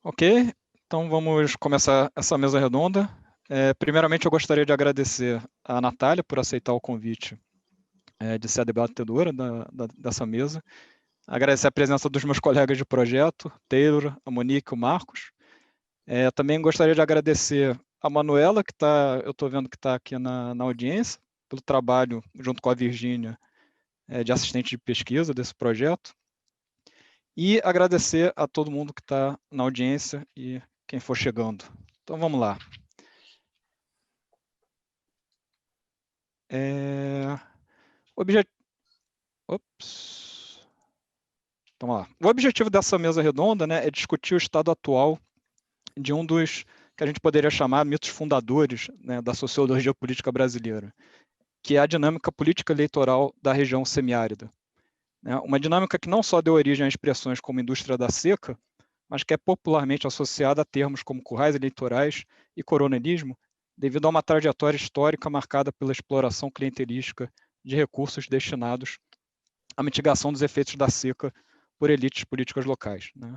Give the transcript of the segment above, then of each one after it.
Ok, então vamos começar essa mesa redonda. Primeiramente, eu gostaria de agradecer a Natália por aceitar o convite de ser a debatedora dessa mesa. Agradecer a presença dos meus colegas de projeto, Taylor, a Monique e o Marcos. Também gostaria de agradecer a Manuela, eu estou vendo que está aqui na audiência, pelo trabalho, junto com a Virgínia, de assistente de pesquisa desse projeto. E agradecer a todo mundo que está na audiência e quem for chegando. Então vamos lá. O objetivo dessa mesa redonda, né, é discutir o estado atual de um dos que a gente poderia chamar mitos fundadores, né, da sociologia política brasileira, que é a dinâmica política eleitoral da região semiárida. Né? Uma dinâmica que não só deu origem a expressões como indústria da seca, mas que é popularmente associada a termos como currais eleitorais e coronelismo, devido a uma trajetória histórica marcada pela exploração clientelística de recursos destinados à mitigação dos efeitos da seca por elites políticas locais. Né?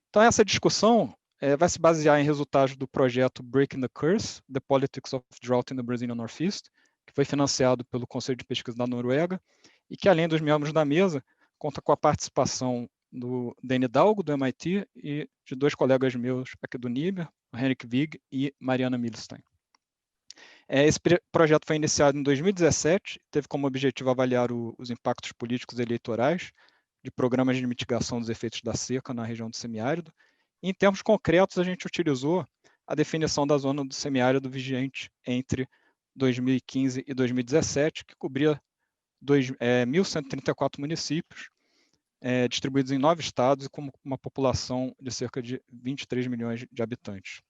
Então, essa discussão vai se basear em resultados do projeto Breaking the Curse, The Politics of Drought in the Brazilian Northeast, que foi financiado pelo Conselho de Pesquisa da Noruega, e que, além dos membros da mesa, conta com a participação do Dani Dalgo, do MIT, e de dois colegas meus aqui do NIBR, Henrik Wigg e Mariana Milstein. Esse projeto foi iniciado em 2017, teve como objetivo avaliar os impactos políticos e eleitorais de programas de mitigação dos efeitos da seca na região do semiárido. E, em termos concretos, a gente utilizou a definição da zona do semiárido vigente entre 2015 e 2017, que cobria 1.134 municípios, distribuídos em 9 estados e com uma população de cerca de 23 milhões de habitantes.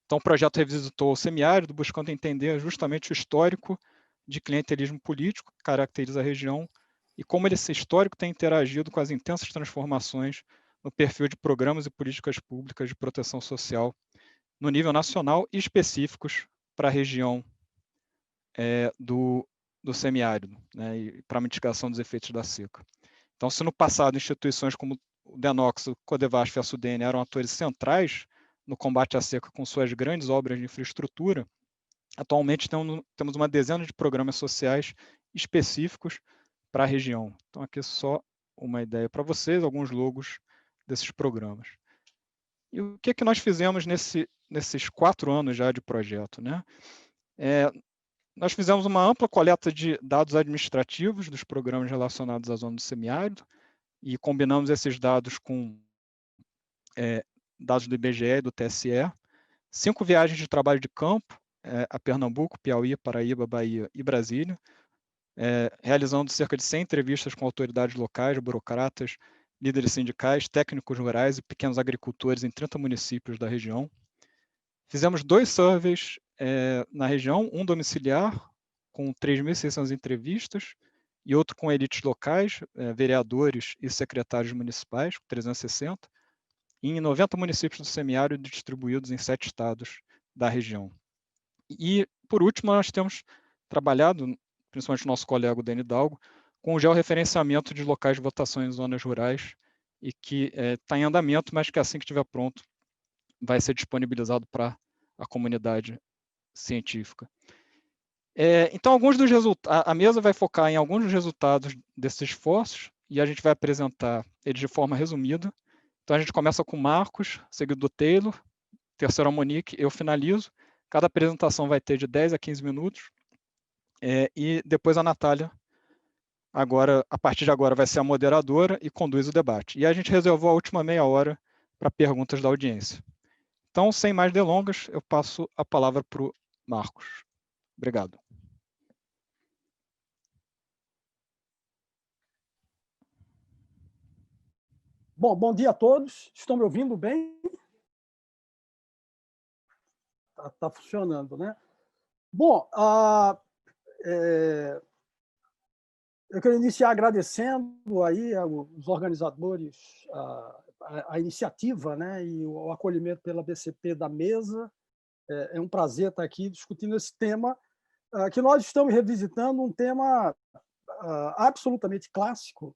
Então, o projeto revisitou o semiárido, buscando entender justamente o histórico de clientelismo político que caracteriza a região e como esse histórico tem interagido com as intensas transformações no perfil de programas e políticas públicas de proteção social no nível nacional e específicos para a região do semiárido, né, e para a mitigação dos efeitos da seca. Então, se no passado instituições como o Denox, o Codevasf e a Sudene eram atores centrais no combate à seca com suas grandes obras de infraestrutura, atualmente temos uma dezena de programas sociais específicos para a região. Então, aqui só uma ideia para vocês, alguns logos desses programas. E o que é que nós fizemos nesses 4 anos já de projeto? Né? Nós fizemos uma ampla coleta de dados administrativos dos programas relacionados à zona do semiárido e combinamos esses dados com dados do IBGE e do TSE, 5 viagens de trabalho de campo a Pernambuco, Piauí, Paraíba, Bahia e Brasília, realizando cerca de 100 entrevistas com autoridades locais, burocratas, líderes sindicais, técnicos rurais e pequenos agricultores em 30 municípios da região. Fizemos 2 surveys na região, um domiciliar, com 3.600 entrevistas, e outro com elites locais, vereadores e secretários municipais, 360, em 90 municípios do semiárido distribuídos em 7 estados da região. E, por último, nós temos trabalhado, principalmente o nosso colega Dani Dalgo, com o georreferenciamento de locais de votação em zonas rurais, e que está em andamento, mas que assim que estiver pronto, vai ser disponibilizado para a comunidade científica. Então, a mesa vai focar em alguns dos resultados desses esforços, e a gente vai apresentar eles de forma resumida. Então, a gente começa com o Marcos, seguido do Taylor, terceiro a Monique, eu finalizo. Cada apresentação vai ter de 10 a 15 minutos. E depois a Natália, a partir de agora, vai ser a moderadora e conduz o debate. E a gente reservou a última meia hora para perguntas da audiência. Então, sem mais delongas, eu passo a palavra para o Marcos. Obrigado. Bom dia a todos. Estão me ouvindo bem? Tá funcionando, né? Bom, eu quero iniciar agradecendo aí aos organizadores a iniciativa, né, e o acolhimento pela BCP da mesa. É um prazer estar aqui discutindo esse tema, que nós estamos revisitando, um tema absolutamente clássico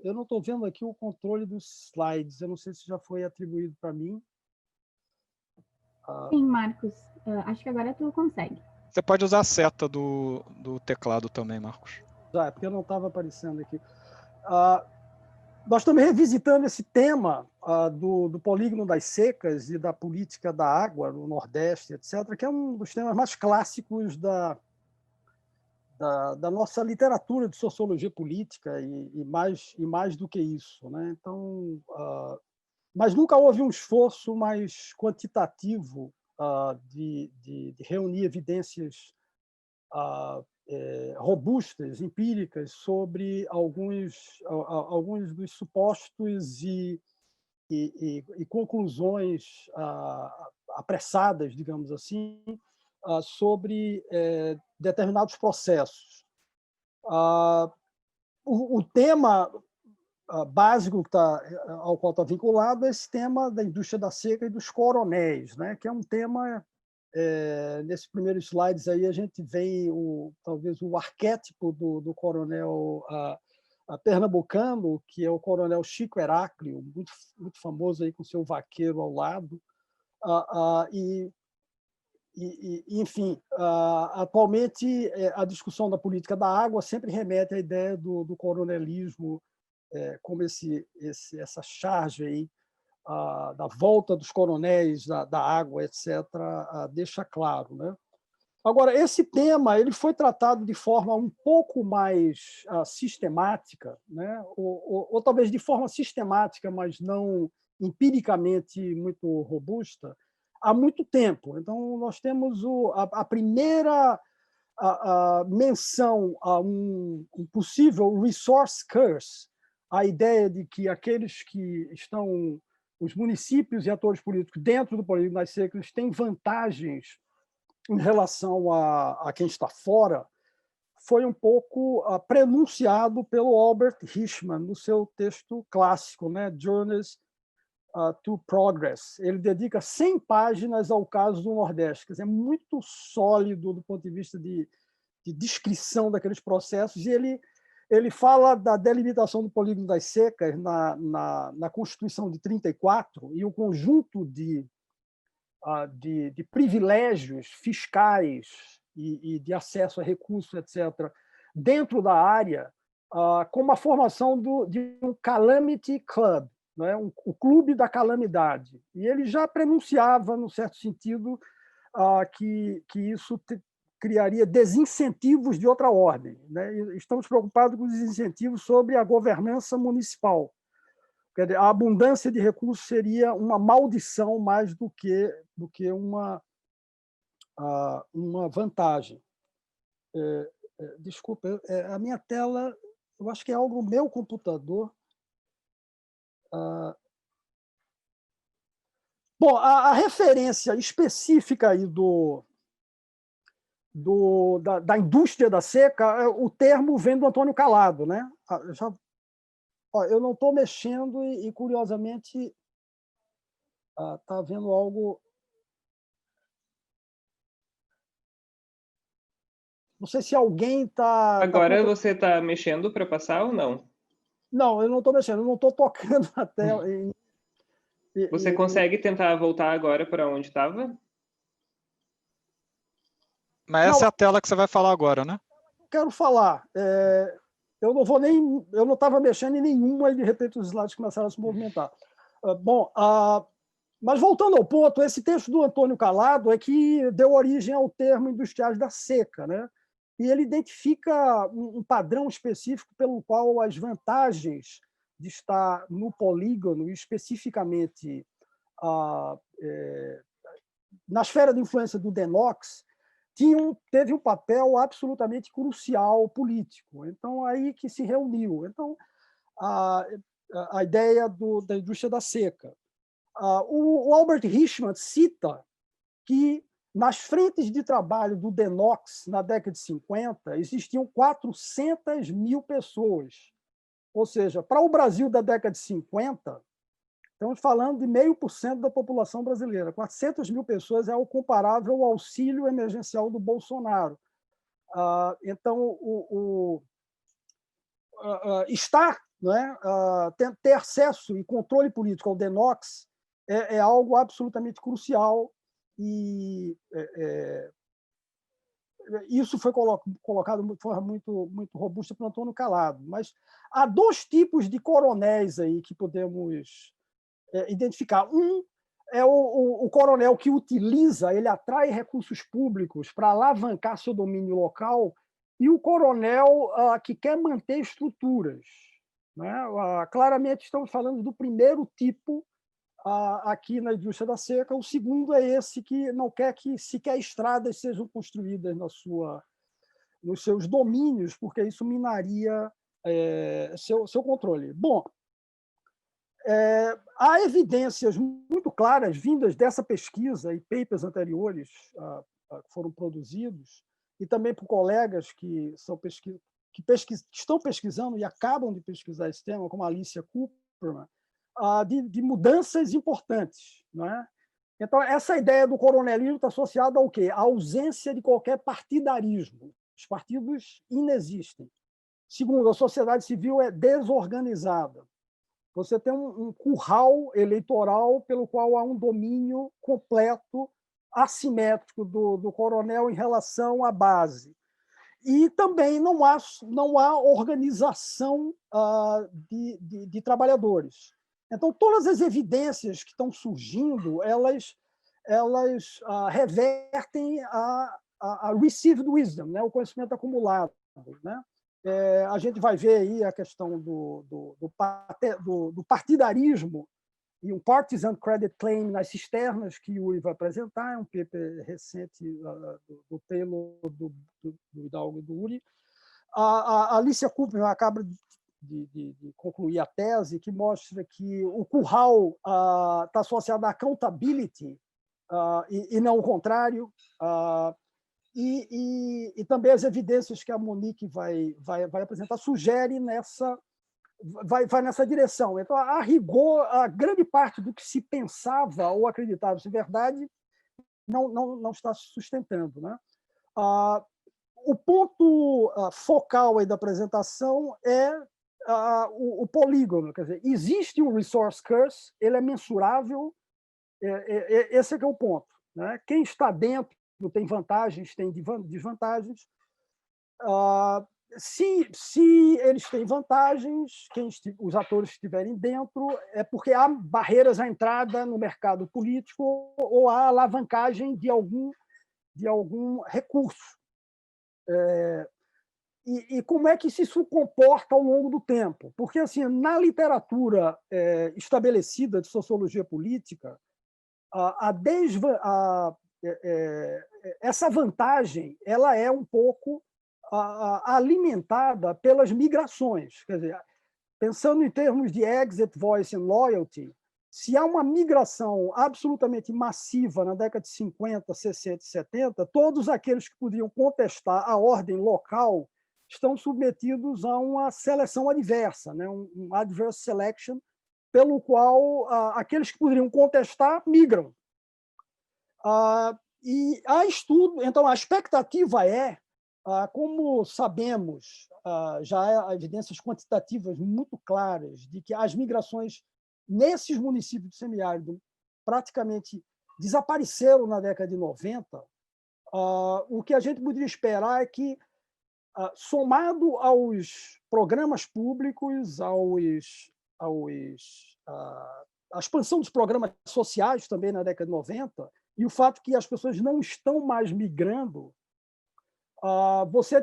eu não estou vendo aqui o controle dos slides, eu não sei se já foi atribuído para mim. Sim, Marcos, acho que agora tu consegue. Você pode usar a seta do teclado também, Marcos. Já, é porque não estava aparecendo aqui. Nós estamos revisitando esse tema do polígono das secas e da política da água no Nordeste, etc., que é um dos temas mais clássicos da nossa literatura de sociologia política e mais do que isso, né? Então, mas nunca houve um esforço mais quantitativo de reunir evidências robustas, empíricas, sobre alguns dos supostos e conclusões apressadas, digamos assim, sobre determinados processos. O tema básico ao qual está vinculado é esse tema da indústria da seca e dos coronéis, né? Que é um tema, nesses primeiros slides aí a gente vê talvez o arquétipo do coronel pernambucano, que é o coronel Chico Heráclio, muito, muito famoso aí com seu vaqueiro ao lado, enfim, atualmente a discussão da política da água sempre remete à ideia do coronelismo como essa charge aí da volta dos coronéis da água, etc., deixa claro, né? Agora, esse tema ele foi tratado de forma um pouco mais sistemática, né? Ou talvez de forma sistemática, mas não empiricamente muito robusta, há muito tempo. Então, nós temos a primeira menção a um possível resource curse, a ideia de que aqueles que estão, os municípios e atores políticos dentro do polígono das secas têm vantagens em relação a quem está fora, foi um pouco prenunciado pelo Albert Hirschman no seu texto clássico, né, Journeys to Progress. Ele dedica 100 páginas ao caso do Nordeste, quer dizer, é muito sólido do ponto de vista de descrição daqueles processos, e ele fala da delimitação do polígono das secas na Constituição de 34 e o conjunto de privilégios fiscais e de acesso a recursos, etc., dentro da área, como a formação de um Calamity Club, né? O clube da calamidade. E ele já prenunciava, no certo sentido, que isso criaria desincentivos de outra ordem, né? E estamos preocupados com os desincentivos sobre a governança municipal. Quer dizer, a abundância de recursos seria uma maldição mais do que uma vantagem. Desculpa, a minha tela, eu acho que é algo no meu computador. Bom, a referência específica aí da indústria da seca, o termo vem do Antônio Calado, né? Eu não estou mexendo e curiosamente, está havendo algo. Não sei se alguém está. Agora você está mexendo para passar ou não? Não, eu não estou mexendo, eu não estou tocando na tela. Você consegue tentar voltar agora para onde estava? Mas essa é a tela que você vai falar agora, né? Quero falar. Eu não estava mexendo em nenhuma e de repente os slides começaram a se movimentar. Bom, mas voltando ao ponto, esse texto do Antônio Calado é que deu origem ao termo industriais da seca, né? E ele identifica um padrão específico pelo qual as vantagens de estar no polígono, especificamente na esfera de influência do DENOX, teve um papel absolutamente crucial político. Então, aí que se reuniu. Então, a ideia da indústria da seca. O Albert Hirschman cita que, nas frentes de trabalho do DENOX, na década de 50, existiam 400 mil pessoas. Ou seja, para o Brasil da década de 50, estamos falando de 0,5% da população brasileira. 400 mil pessoas é o comparável ao auxílio emergencial do Bolsonaro. Então, estar, né, ter acesso e controle político ao DENOX é algo absolutamente crucial, e isso foi colocado de forma muito robusta por Antônio Calado. Mas há dois tipos de coronéis aí que podemos identificar. Um é o coronel que utiliza, ele atrai recursos públicos para alavancar seu domínio local, e o coronel que quer manter estruturas, né? Claramente estamos falando do primeiro tipo aqui na indústria da seca. O segundo é esse que não quer que sequer estradas sejam construídas nos seus domínios, porque isso minaria seu controle. Bom, há evidências muito claras vindas dessa pesquisa e papers anteriores que foram produzidos, e também por colegas que estão pesquisando e acabam de pesquisar esse tema, como a Alicia Cooperman, de mudanças importantes, não é? Então, essa ideia do coronelismo está associada ao quê? À ausência de qualquer partidarismo. Os partidos inexistem. Segundo, a sociedade civil é desorganizada. Você tem um curral eleitoral pelo qual há um domínio completo, assimétrico do coronel em relação à base. E também não há organização de trabalhadores. Então, todas as evidências que estão surgindo, elas revertem a received wisdom, né? O conhecimento acumulado, né? A gente vai ver aí a questão do partidarismo e um partisan credit claim nas cisternas que o Yuri vai apresentar, é um paper recente do Taylor, do Hidalgo e do Uri. A Alicia Cooperman acaba de concluir a tese que mostra que o curral está associado à accountability e não o contrário, e também as evidências que a Monique vai apresentar sugerem vai nessa direção. Então, a rigor, a grande parte do que se pensava ou acreditava ser verdade não está se sustentando, né? O ponto focal aí da apresentação é o polígono. Quer dizer, existe um resource curse, ele é mensurável, esse é que é o ponto, né? Quem está dentro tem vantagens, tem desvantagens. Se eles têm vantagens, os atores estiverem dentro, é porque há barreiras à entrada no mercado político ou há alavancagem de algum recurso. E como é que isso comporta ao longo do tempo? Porque, assim, na literatura estabelecida de sociologia política, essa vantagem ela é um pouco alimentada pelas migrações. Quer dizer, pensando em termos de exit, voice and loyalty, se há uma migração absolutamente massiva na década de 50, 60 e 70, todos aqueles que podiam contestar a ordem local estão submetidos a uma seleção adversa, né? Um adverse selection, pelo qual aqueles que poderiam contestar migram. E há estudo, então a expectativa como sabemos, já há evidências quantitativas muito claras de que as migrações nesses municípios do semiárido praticamente desapareceram na década de 90, o que a gente poderia esperar é que, somado aos programas públicos, à expansão dos programas sociais também na década de 90, e o fato que as pessoas não estão mais migrando, você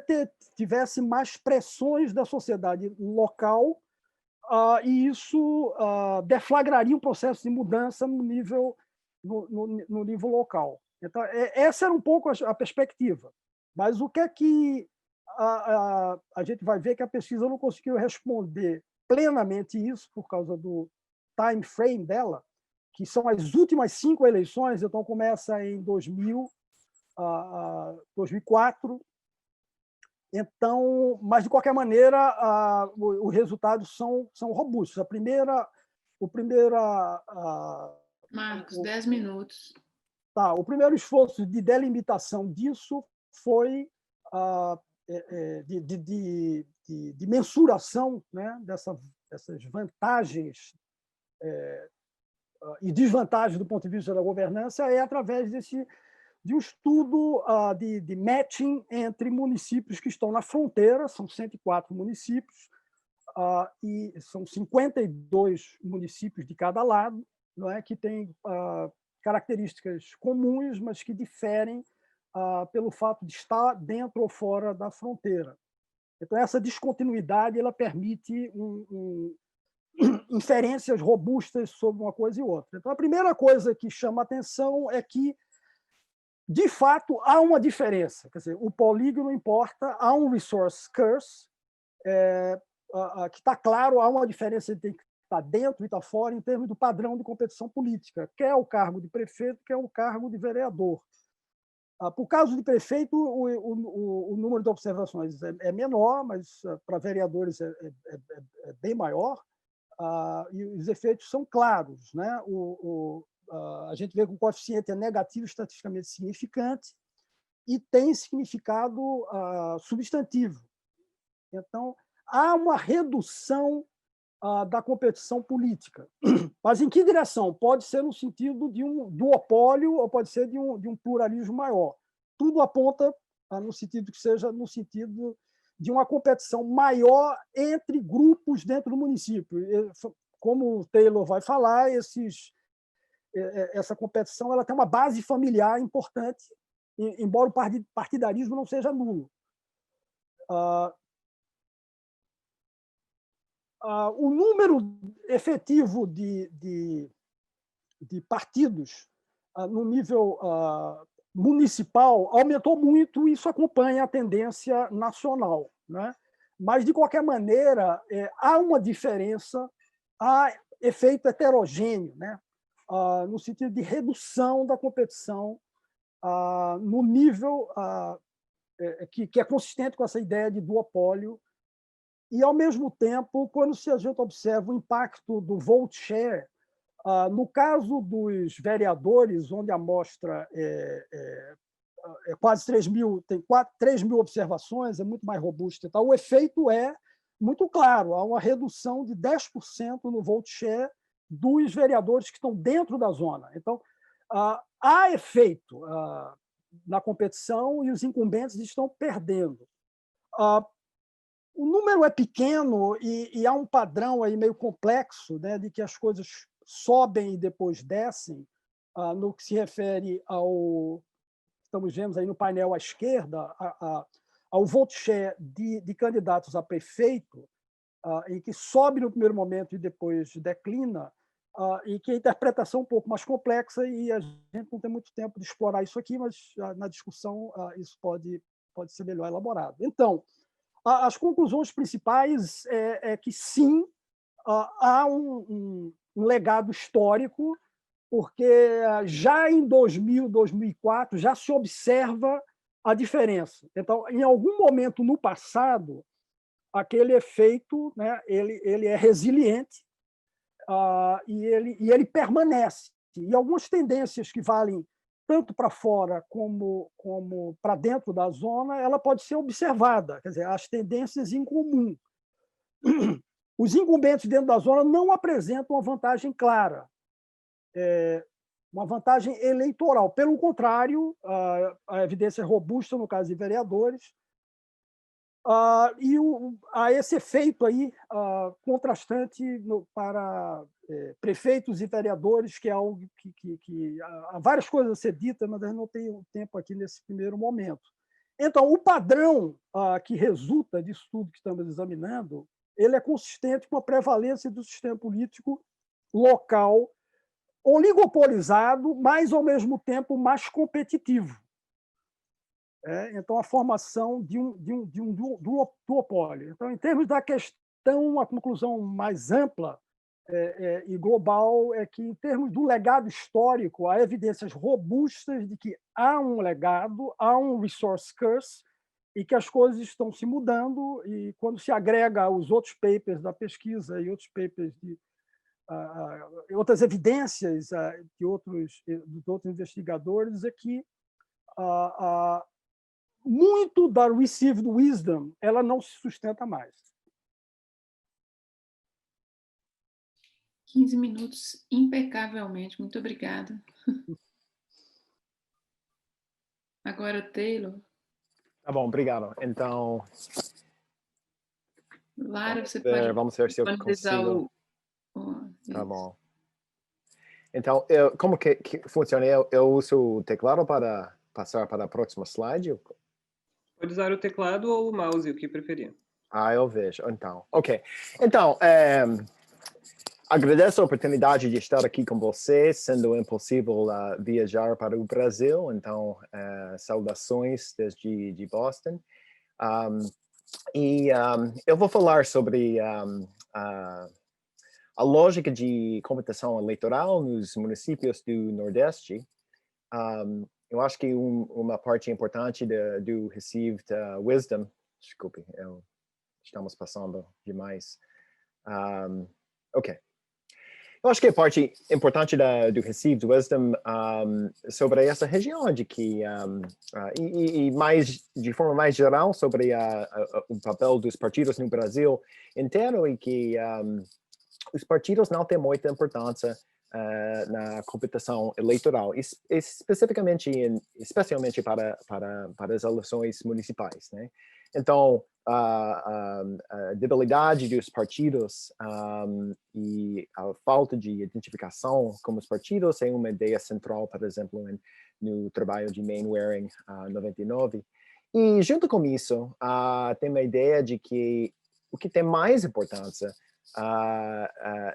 tivesse mais pressões da sociedade local, e isso deflagraria um processo de mudança no nível local. Então, essa era um pouco a perspectiva. Mas o que é que a gente vai ver que a pesquisa não conseguiu responder plenamente isso por causa do time frame dela, que são as últimas 5 eleições. Então, começa em 2000, 2004. Então, mas, de qualquer maneira, os resultados são robustos. Marcos, 10 minutos. O primeiro esforço de delimitação disso foi de mensuração, né, dessas vantagens e desvantagens do ponto de vista da governança é através de um estudo de matching entre municípios que estão na fronteira, são 104 municípios, e são 52 municípios de cada lado, não é, que têm características comuns, mas que diferem pelo fato de estar dentro ou fora da fronteira. Então, essa descontinuidade ela permite inferências robustas sobre uma coisa e outra. Então, a primeira coisa que chama a atenção é que, de fato, há uma diferença. Quer dizer, o polígono importa, há um resource curse, que está claro, há uma diferença entre estar dentro e estar fora em termos do padrão de competição política, quer o cargo de prefeito, quer o cargo de vereador. Por caso de prefeito, o número de observações é menor, mas para vereadores é bem maior, e os efeitos são claros, né? A gente vê que o coeficiente é negativo estatisticamente significante e tem significado substantivo. Então, há uma redução da competição política. Mas em que direção? Pode ser no sentido de um duopólio ou pode ser de um pluralismo maior. Tudo aponta no sentido que seja no sentido de uma competição maior entre grupos dentro do município. Como o Taylor vai falar, essa competição ela tem uma base familiar importante, embora o partidarismo não seja nulo. O número efetivo de partidos no nível municipal aumentou muito, e isso acompanha a tendência nacional, né? Mas, de qualquer maneira, há uma diferença, há efeito heterogêneo, né? No sentido de redução da competição no nível que é consistente com essa ideia de duopólio. E, ao mesmo tempo, quando a gente observa o impacto do vote share, no caso dos vereadores, onde a amostra é quase 3 mil, tem 3 mil observações, é muito mais robusta. Então, o efeito é muito claro, há uma redução de 10% no vote share dos vereadores que estão dentro da zona. Então, há efeito na competição e os incumbentes estão perdendo. O número é pequeno e há um padrão aí meio complexo, né, de que as coisas sobem e depois descem, no que se refere ao... Estamos vendo aí no painel à esquerda, ao vote share de candidatos a prefeito, em que sobe no primeiro momento e depois declina, e que a interpretação é um pouco mais complexa, e a gente não tem muito tempo de explorar isso aqui, mas na discussão isso pode ser melhor elaborado. Então, as conclusões principais é que, sim, há um legado histórico, porque já em 2000, 2004, já se observa a diferença. Então, em algum momento no passado, aquele efeito, né, ele é resiliente e ele permanece. E algumas tendências que valem tanto para fora como para dentro da zona, ela pode ser observada, quer dizer, as tendências em comum. Os incumbentes dentro da zona não apresentam uma vantagem clara, uma vantagem eleitoral. Pelo contrário, a evidência é robusta no caso de vereadores, e há esse efeito aí contrastante para prefeitos e vereadores, que é algo que há várias coisas a ser ditas, mas eu não tenho tempo aqui nesse primeiro momento. Então, o padrão que resulta disso tudo que estamos examinando, ele é consistente com a prevalência do sistema político local oligopolizado, mas, ao mesmo tempo, mais competitivo. Então, a formação de um duopólio. Então, em termos da questão, a conclusão mais ampla e global é que, em termos do legado histórico, há evidências robustas de que há um legado, há um resource curse, e que as coisas estão se mudando, e quando se agrega aos outros papers da pesquisa e outros papers outras evidências de outros investigadores, é que muito da received wisdom ela não se sustenta mais. 15 minutos impecavelmente. Muito obrigada. Agora, Taylor. Tá bom, obrigado. Então, Lara, você pode vamos ver se eu disponibilizar consigo. Tá isso. bom. Então, como que funciona? Eu uso o teclado para passar para a próxima slide? Pode usar o teclado ou o mouse, o que preferir. Eu vejo. Então, ok. Então, agradeço a oportunidade de estar aqui com você, sendo impossível viajar para o Brasil. Então, saudações desde Boston. Eu vou falar sobre a lógica de computação eleitoral nos municípios do Nordeste. Eu acho que uma parte importante do Received Wisdom, desculpe, estamos passando demais. Ok. Eu acho que a parte importante do Received Wisdom sobre essa região de que, e mais, de forma mais geral, sobre o papel dos partidos no Brasil inteiro, e que os partidos não têm muita importância na competição eleitoral, especialmente para as eleições municipais, né? Então, a debilidade dos partidos e a falta de identificação com os partidos é uma ideia central, por exemplo, no trabalho de Mainwaring 99. E junto com isso, tem uma ideia de que o que tem mais importância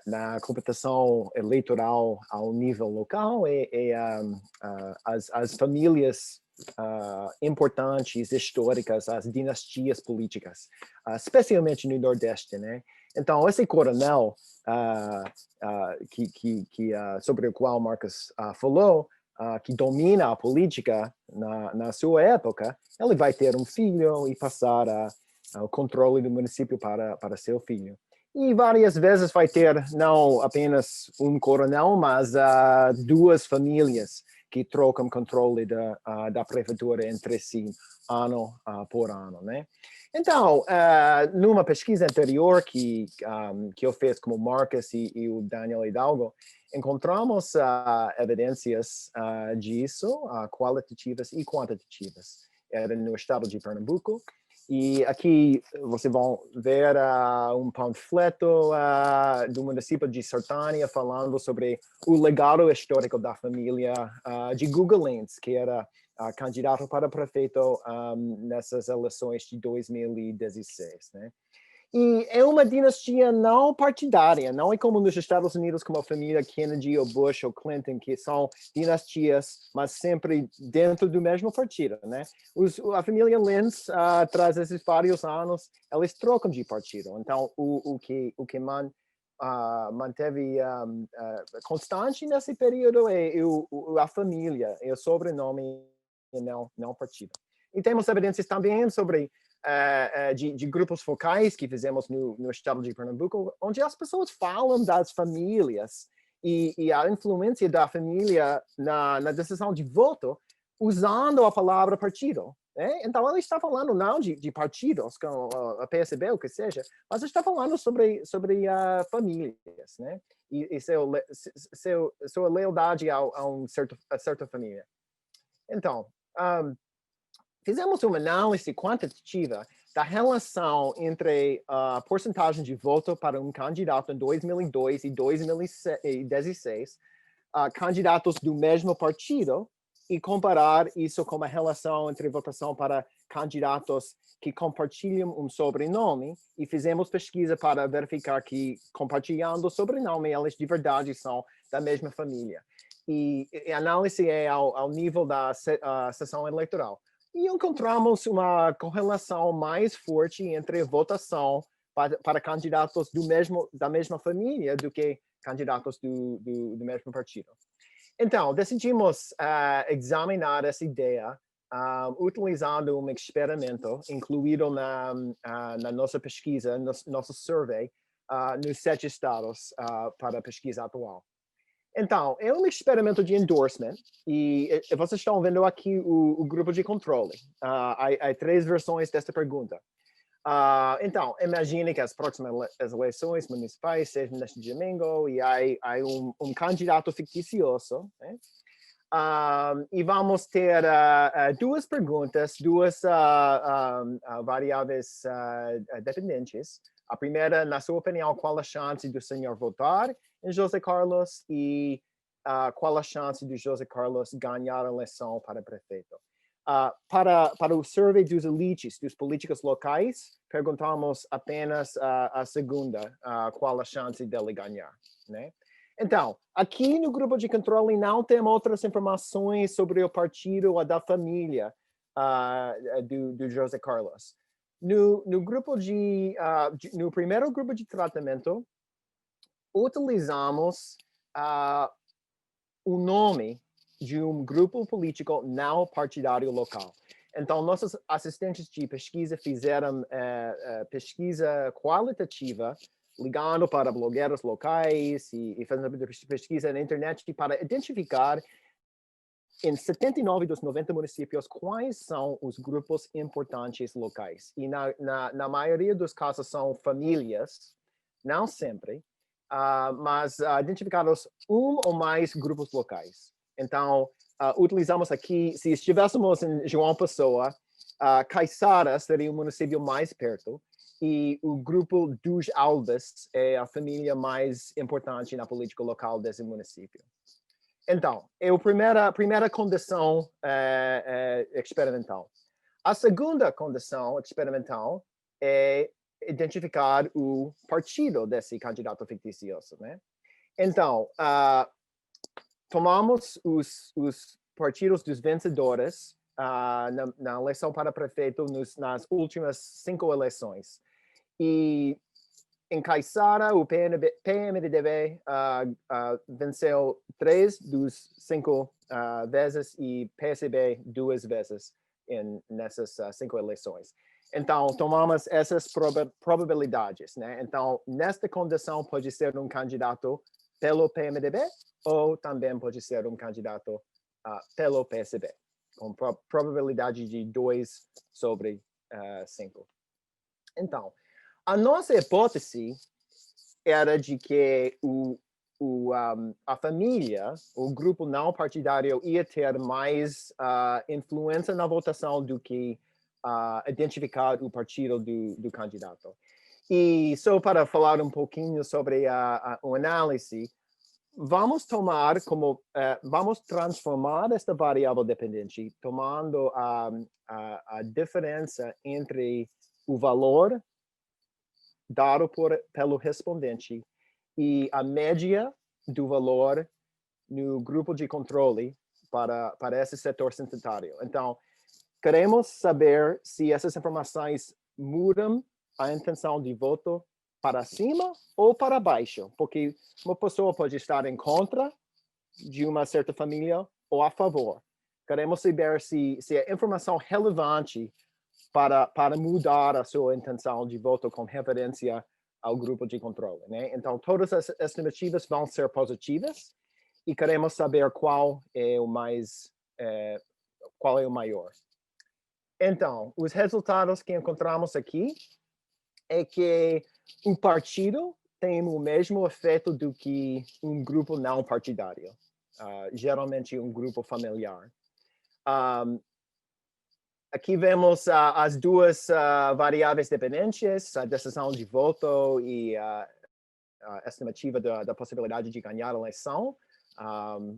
na competição eleitoral ao nível local é as famílias importantes, históricas, as dinastias políticas, especialmente no Nordeste, né? Então, esse coronel sobre o qual Marcos falou, que domina a política na sua época, ele vai ter um filho e passar o controle do município para seu filho. E várias vezes vai ter não apenas um coronel, mas duas famílias que trocam controle da prefeitura entre si, ano por ano, né? Então, numa pesquisa anterior que eu fiz com o Marcos e o Daniel Hidalgo, encontramos evidências disso, qualitativas e quantitativas. Era no estado de Pernambuco. E aqui vocês vão ver um panfleto do município de Sertânia falando sobre o legado histórico da família de Guga Lentz, que era candidato para prefeito nessas eleições de 2016, né? E é uma dinastia não partidária, não é como nos Estados Unidos, como a família Kennedy ou Bush ou Clinton, que são dinastias, mas sempre dentro do mesmo partido, né? A família Lentz, traz esses vários anos, eles trocam de partido. Então, o que manteve constante nesse período é a família, é o sobrenome e não partido. E temos evidências também sobre de grupos focais que fizemos no estado de Pernambuco, onde as pessoas falam das famílias e a influência da família na decisão de voto, usando a palavra partido. Né? Então, ele está falando não de partidos, como a PSB, o que seja, mas está falando sobre famílias, né? E sua lealdade a certa família. Então, fizemos uma análise quantitativa da relação entre a porcentagem de voto para um candidato em 2002 e 2016, candidatos do mesmo partido, e comparar isso com a relação entre votação para candidatos que compartilham um sobrenome, e fizemos pesquisa para verificar que, compartilhando o sobrenome, eles de verdade são da mesma família. E a análise é ao nível da sessão eleitoral. E encontramos uma correlação mais forte entre votação para candidatos da mesma família do que candidatos do mesmo partido. Então, decidimos examinar essa ideia utilizando um experimento incluído na nossa pesquisa, nosso survey, nos 7 estados para a pesquisa atual. Então, é um experimento de endorsement e vocês estão vendo aqui o grupo de controle. Há 3 versões desta pergunta. Então, imagine que as próximas eleições municipais sejam neste domingo e há um candidato ficticioso, né? E vamos ter 2 perguntas, 2 variáveis dependentes. A primeira, na sua opinião, qual a chance do senhor votar em José Carlos e qual a chance de José Carlos ganhar a eleição para prefeito? Para o survey dos elites, dos políticos locais, perguntamos apenas a segunda, qual a chance dele ganhar, né? Então, aqui no grupo de controle não tem outras informações sobre o partido ou da família do José Carlos. No grupo no primeiro grupo de tratamento, utilizamos o nome de um grupo político não partidário local. Então, nossos assistentes de pesquisa fizeram pesquisa qualitativa, ligando para blogueiros locais e fazendo pesquisa na internet para identificar em 79 dos 90 municípios quais são os grupos importantes locais. E na maioria dos casos são famílias, não sempre, mas identificados um ou mais grupos locais. Então, utilizamos aqui, se estivéssemos em João Pessoa, Caiçara seria o município mais perto, e o grupo dos Albas é a família mais importante na política local desse município. Então, é a primeira condição experimental. A segunda condição experimental é identificar o partido desse candidato ficticioso, né? Então, tomamos os partidos dos vencedores na eleição para prefeito nas últimas 5 eleições. E em Caiçara, o PMDB venceu 3 dos 5 vezes e PSB 2 vezes nessas 5 eleições. Então, tomamos essas probabilidades, né? Então, nesta condição, pode ser um candidato pelo PMDB ou também pode ser um candidato pelo PSB, com probabilidade de 2 sobre 5. Então, a nossa hipótese era de que a família, o grupo não partidário, ia ter mais influência na votação do que identificar o partido do candidato. E só para falar um pouquinho sobre o análise, vamos transformar esta variável dependente, tomando a diferença entre o valor dado pelo respondente e a média do valor no grupo de controle para esse setor censitário. Então, queremos saber se essas informações mudam a intenção de voto para cima ou para baixo, porque uma pessoa pode estar em contra de uma certa família ou a favor. Queremos saber se a informação relevante para mudar a sua intenção de voto com referência ao grupo de controle, né? Então, todas as estimativas vão ser positivas e queremos saber qual é o maior. Então, os resultados que encontramos aqui é que um partido tem o mesmo efeito do que um grupo não partidário, geralmente um grupo familiar. Aqui vemos as 2 variáveis dependentes, a decisão de voto e a estimativa da possibilidade de ganhar a eleição.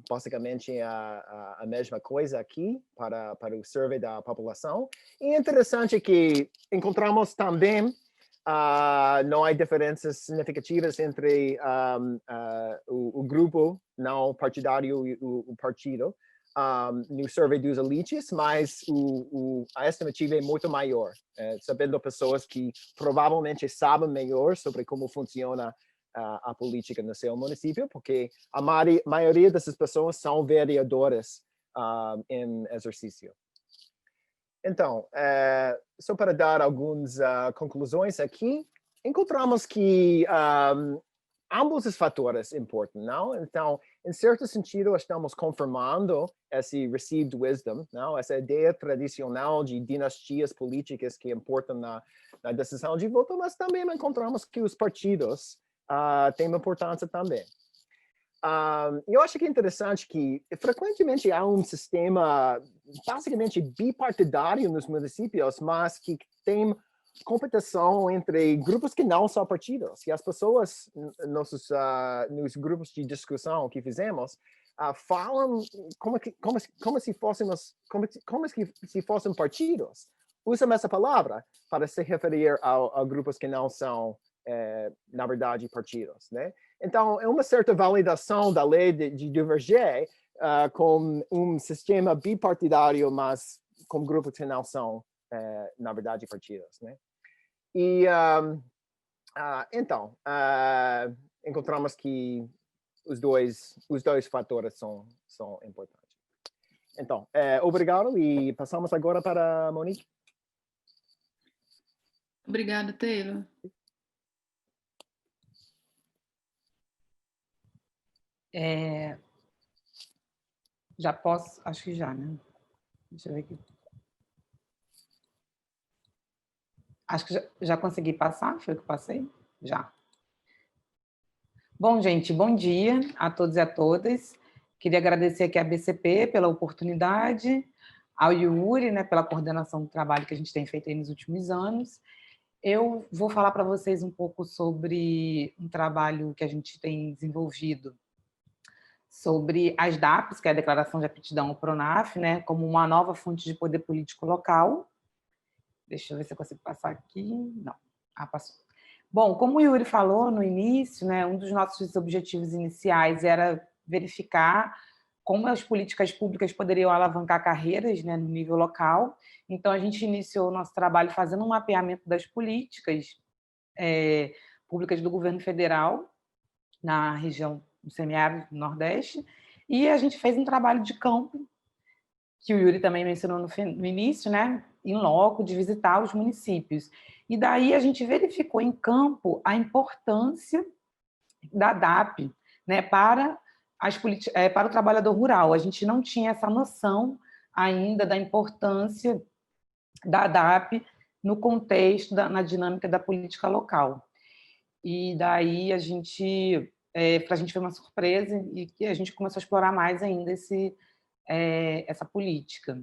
Basicamente a mesma coisa aqui para o survey da população. E é interessante que encontramos também não há diferenças significativas entre o grupo não partidário e o partido no survey dos elites, mas a estimativa é muito maior, sabendo pessoas que provavelmente sabem melhor sobre como funciona a política no seu município, porque a maioria dessas pessoas são vereadoras em exercício. Então, só para dar algumas conclusões aqui, encontramos que ambos os fatores importam, não? Então, em certo sentido, estamos confirmando esse received wisdom, não? Essa ideia tradicional de dinastias políticas que importam na decisão de voto, mas também encontramos que os partidos têm uma importância também. Eu acho que é interessante que frequentemente há um sistema basicamente bipartidário nos municípios, mas que tem competição entre grupos que não são partidos. E as pessoas nos grupos de discussão que fizemos falam como se fossem partidos. Usam essa palavra para se referir a grupos que não são, na verdade, partidos, né? Então, é uma certa validação da lei de Duverger com um sistema bipartidário, mas com grupos que não são, na verdade, partidos, né? E, então, encontramos que os dois fatores são importantes. Então, obrigado e passamos agora para a Monique. Obrigada, Taylor. Já posso? Acho que já, né? Deixa eu ver aqui. Acho que já consegui passar, foi o que passei? Já. Bom, gente, bom dia a todos e a todas. Queria agradecer aqui à BCP pela oportunidade, ao Yuri, né, pela coordenação do trabalho que a gente tem feito aí nos últimos anos. Eu vou falar para vocês um pouco sobre um trabalho que a gente tem desenvolvido sobre as DAPs, que é a Declaração de Aptidão ao PRONAF, né, como uma nova fonte de poder político local. Deixa eu ver se eu consigo passar aqui. Não. Passou. Bom, como o Yuri falou no início, né, um dos nossos objetivos iniciais era verificar como as políticas públicas poderiam alavancar carreiras, né, no nível local. Então, a gente iniciou o nosso trabalho fazendo um mapeamento das políticas públicas do governo federal na região do semiárido do Nordeste, e a gente fez um trabalho de campo, que o Yuri também mencionou no início, né, em loco, de visitar os municípios. E daí a gente verificou em campo a importância da DAP, né, para o trabalhador rural. A gente não tinha essa noção ainda da importância da DAP no contexto, na dinâmica da política local. E daí a gente foi uma surpresa e a gente começou a explorar mais ainda essa política.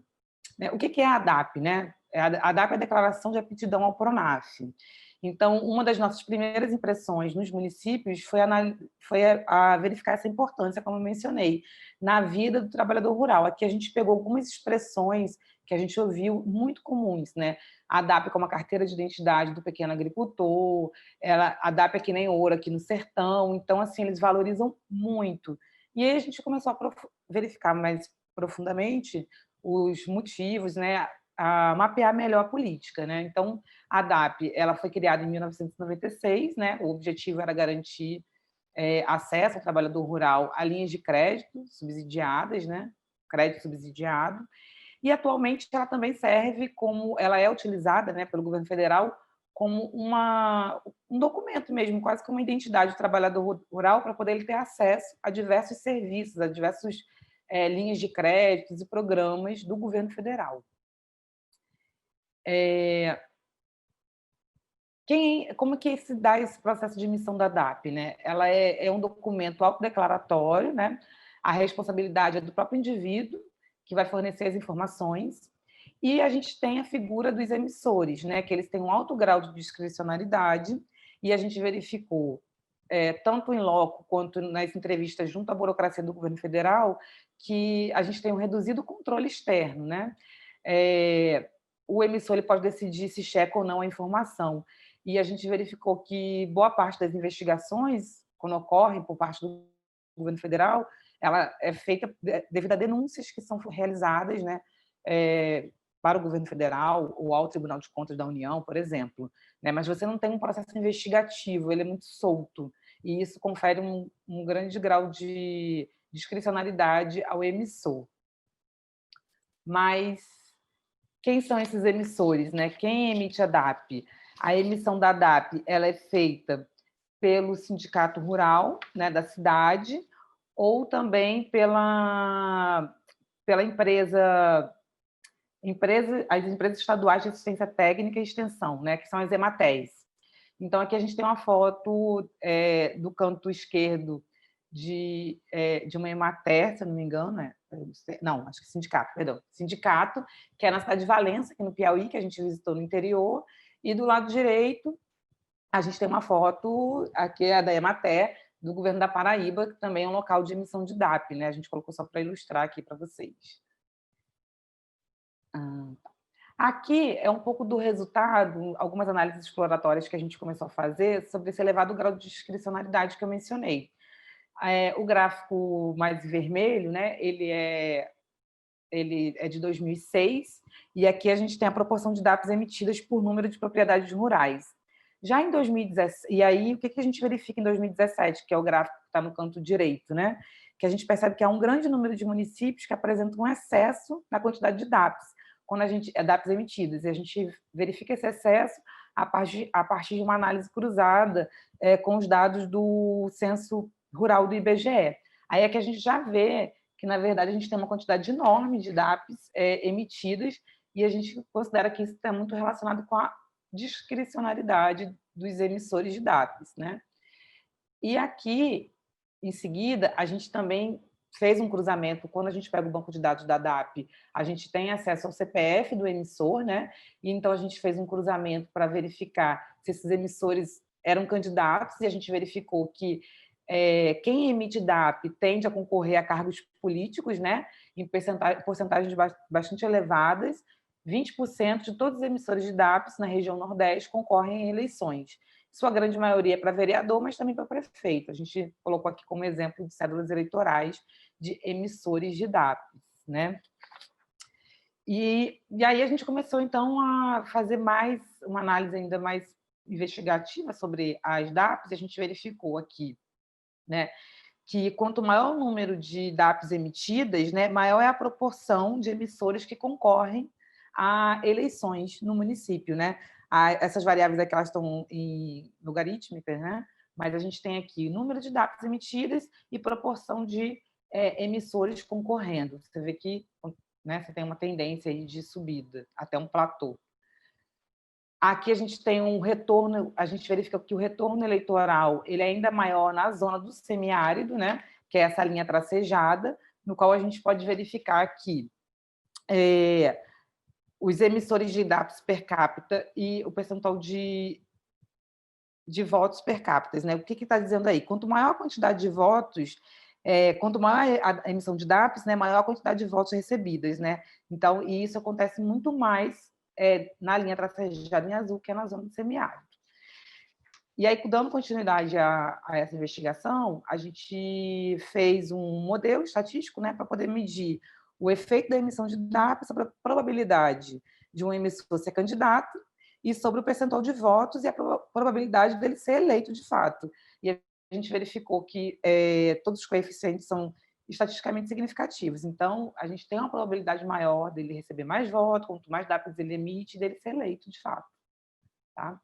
O que é a DAP, né? A DAP é a Declaração de Aptidão ao PRONAF. Então, uma das nossas primeiras impressões nos municípios foi a verificar essa importância, como eu mencionei, na vida do trabalhador rural. Aqui a gente pegou algumas expressões que a gente ouviu muito comuns, né? A DAP como a carteira de identidade do pequeno agricultor, a DAP é que nem ouro aqui no sertão, então, assim, eles valorizam muito. E aí a gente começou a verificar mais profundamente os motivos, né, a mapear melhor a política, né? Então, a DAP, ela foi criada em 1996, né? O objetivo era garantir acesso ao trabalhador rural a linhas de crédito subsidiadas, né? Crédito subsidiado. E atualmente ela também serve ela é utilizada, né, pelo governo federal como um documento mesmo, quase como uma identidade do trabalhador rural para poder ele ter acesso a diversos serviços, a diversos linhas de créditos e programas do governo federal. Como que se dá esse processo de emissão da DAP, né? Ela é um documento autodeclaratório, né? A responsabilidade é do próprio indivíduo, que vai fornecer as informações, e a gente tem a figura dos emissores, né? Que eles têm um alto grau de discricionariedade, e a gente verificou, tanto em loco quanto nas entrevistas junto à burocracia do governo federal, que a gente tem um reduzido controle externo, né? O emissor ele pode decidir se checa ou não a informação. E a gente verificou que boa parte das investigações, quando ocorrem por parte do governo federal, ela é feita devido a denúncias que são realizadas, né, para o governo federal ou ao Tribunal de Contas da União, por exemplo. Né? Mas você não tem um processo investigativo, ele é muito solto. E isso confere um grande grau de discricionariedade ao emissor. Mas quem são esses emissores, né? Quem emite a DAP? A emissão da DAP ela é feita pelo sindicato rural, né, da cidade, ou também pela as empresas estaduais de assistência técnica e extensão, né, que são as EMATEs. Então, aqui a gente tem uma foto do canto esquerdo de uma EMATE, se eu não me engano, não, acho que sindicato, perdão, sindicato, que é na cidade de Valença, aqui no Piauí, que a gente visitou no interior, e do lado direito a gente tem uma foto, aqui é da EMATE, do governo da Paraíba, que também é um local de emissão de DAP, né? A gente colocou só para ilustrar aqui para vocês. Aqui é um pouco do resultado, algumas análises exploratórias que a gente começou a fazer sobre esse elevado grau de discricionalidade que eu mencionei. O gráfico mais vermelho, né, ele é de 2006, e aqui a gente tem a proporção de DAPs emitidas por número de propriedades rurais. Já em 2017, e aí o que a gente verifica em 2017, que é o gráfico que está no canto direito, né? Que a gente percebe que há um grande número de municípios que apresentam um excesso na quantidade de DAPs, DAPs emitidas, e a gente verifica esse excesso a partir de uma análise cruzada com os dados do Censo Rural do IBGE. Aí é que a gente já vê que, na verdade, a gente tem uma quantidade enorme de DAPs emitidas, e a gente considera que isso está muito relacionado com a discricionalidade dos emissores de DAPs, né? E aqui, em seguida, a gente também fez um cruzamento. Quando a gente pega o banco de dados da DAP, a gente tem acesso ao CPF do emissor, né? E então a gente fez um cruzamento para verificar se esses emissores eram candidatos, e a gente verificou que quem emite DAP tende a concorrer a cargos políticos, né? Em porcentagens bastante elevadas. 20% de todos os emissores de DAPs na região Nordeste concorrem em eleições. Sua grande maioria é para vereador, mas também para prefeito. A gente colocou aqui como exemplo de cédulas eleitorais de emissores de DAPs, né? E aí a gente começou, então, a fazer uma análise ainda mais investigativa sobre as DAPs, e a gente verificou aqui, né, que quanto maior o número de DAPs emitidas, né, maior é a proporção de emissores que concorrem a eleições no município, né? Essas variáveis aqui elas estão logarítmicas, né? Mas a gente tem aqui número de DAPs emitidas e proporção de emissores concorrendo. Você vê que, né, você tem uma tendência aí de subida até um platô. Aqui a gente tem um retorno, a gente verifica que o retorno eleitoral ele é ainda maior na zona do semiárido, né? Que é essa linha tracejada, no qual a gente pode verificar que os emissores de DAPs per capita e o percentual de votos per capita, né? O que está dizendo aí? Quanto maior a quantidade de votos, quanto maior a emissão de DAPs, né, maior a quantidade de votos recebidas, né? Então, e isso acontece muito mais na linha tracejada em azul, que é na zona do semiárido. E aí, dando continuidade a essa investigação, a gente fez um modelo estatístico, né, para poder medir o efeito da emissão de DAP sobre a probabilidade de um emissor ser candidato e sobre o percentual de votos e a probabilidade dele ser eleito de fato. E a gente verificou que todos os coeficientes são estatisticamente significativos. Então, a gente tem uma probabilidade maior dele receber mais votos, quanto mais DAPs ele emite, dele ser eleito de fato. Tá?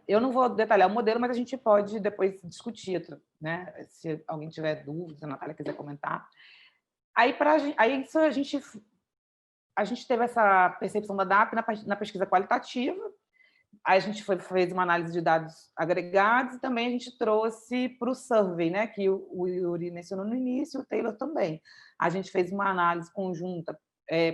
Eu não vou detalhar o modelo, mas a gente pode depois discutir, né? Se alguém tiver dúvidas, se a Natália quiser comentar. Aí isso a gente teve essa percepção da DAP na pesquisa qualitativa. Aí a gente fez uma análise de dados agregados e também a gente trouxe para o survey, né, que o Yuri mencionou no início, o Taylor também. A gente fez uma análise conjunta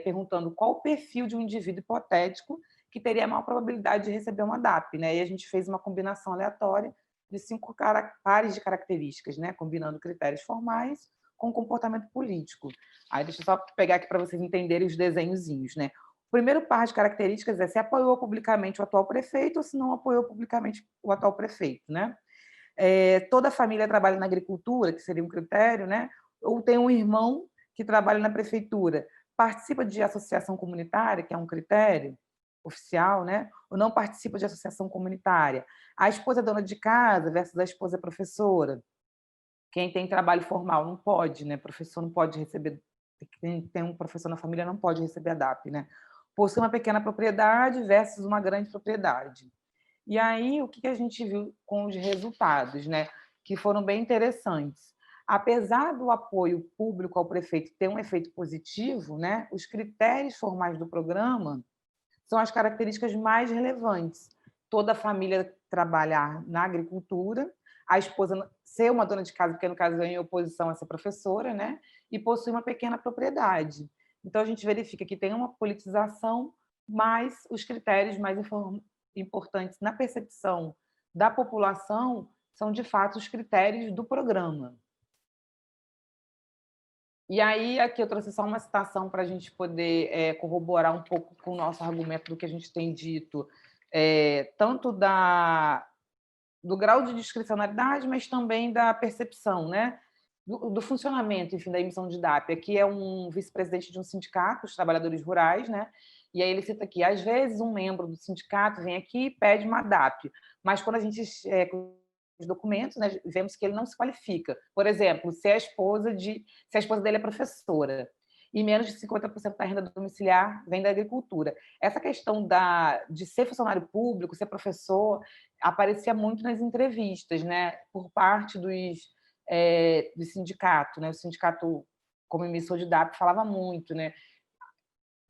perguntando qual o perfil de um indivíduo hipotético que teria a maior probabilidade de receber uma DAP, né? E a gente fez uma combinação aleatória de 5 pares de características, né, combinando critérios formais com comportamento político. Aí deixa eu só pegar aqui para vocês entenderem os desenhozinhos, né? O primeiro par de características é se apoiou publicamente o atual prefeito ou se não apoiou publicamente o atual prefeito, né? Toda a família trabalha na agricultura, que seria um critério, né? Ou tem um irmão que trabalha na prefeitura, participa de associação comunitária, que é um critério oficial, né? Ou não participa de associação comunitária. A esposa é dona de casa versus a esposa é professora. Quem tem trabalho formal não pode, né? Professor não pode receber, quem tem um professor na família não pode receber a DAP, né? Possui uma pequena propriedade versus uma grande propriedade. E aí, o que a gente viu com os resultados, né? Que foram bem interessantes. Apesar do apoio público ao prefeito ter um efeito positivo, né? Os critérios formais do programa são as características mais relevantes. Toda a família trabalhar na agricultura, a esposa ser uma dona de casa, porque no caso é em oposição a ser professora, né? E possuir uma pequena propriedade. Então, a gente verifica que tem uma politização, mas os critérios mais importantes na percepção da população são, de fato, os critérios do programa. E aí, aqui eu trouxe só uma citação para a gente poder corroborar um pouco com o nosso argumento do que a gente tem dito, tanto do grau de discricionalidade, mas também da percepção, né? Do funcionamento, enfim, da emissão de DAP. Aqui é um vice-presidente de um sindicato, os trabalhadores rurais, né? E aí ele cita aqui, às vezes um membro do sindicato vem aqui e pede uma DAP, mas quando a gente os documentos, né, vemos que ele não se qualifica. Por exemplo, se a esposa dele é professora e menos de 50% da renda domiciliar vem da agricultura. Essa questão de ser funcionário público, ser professor, aparecia muito nas entrevistas, né, por parte do sindicato. Né? O sindicato, como emissor de DAP, falava muito, né?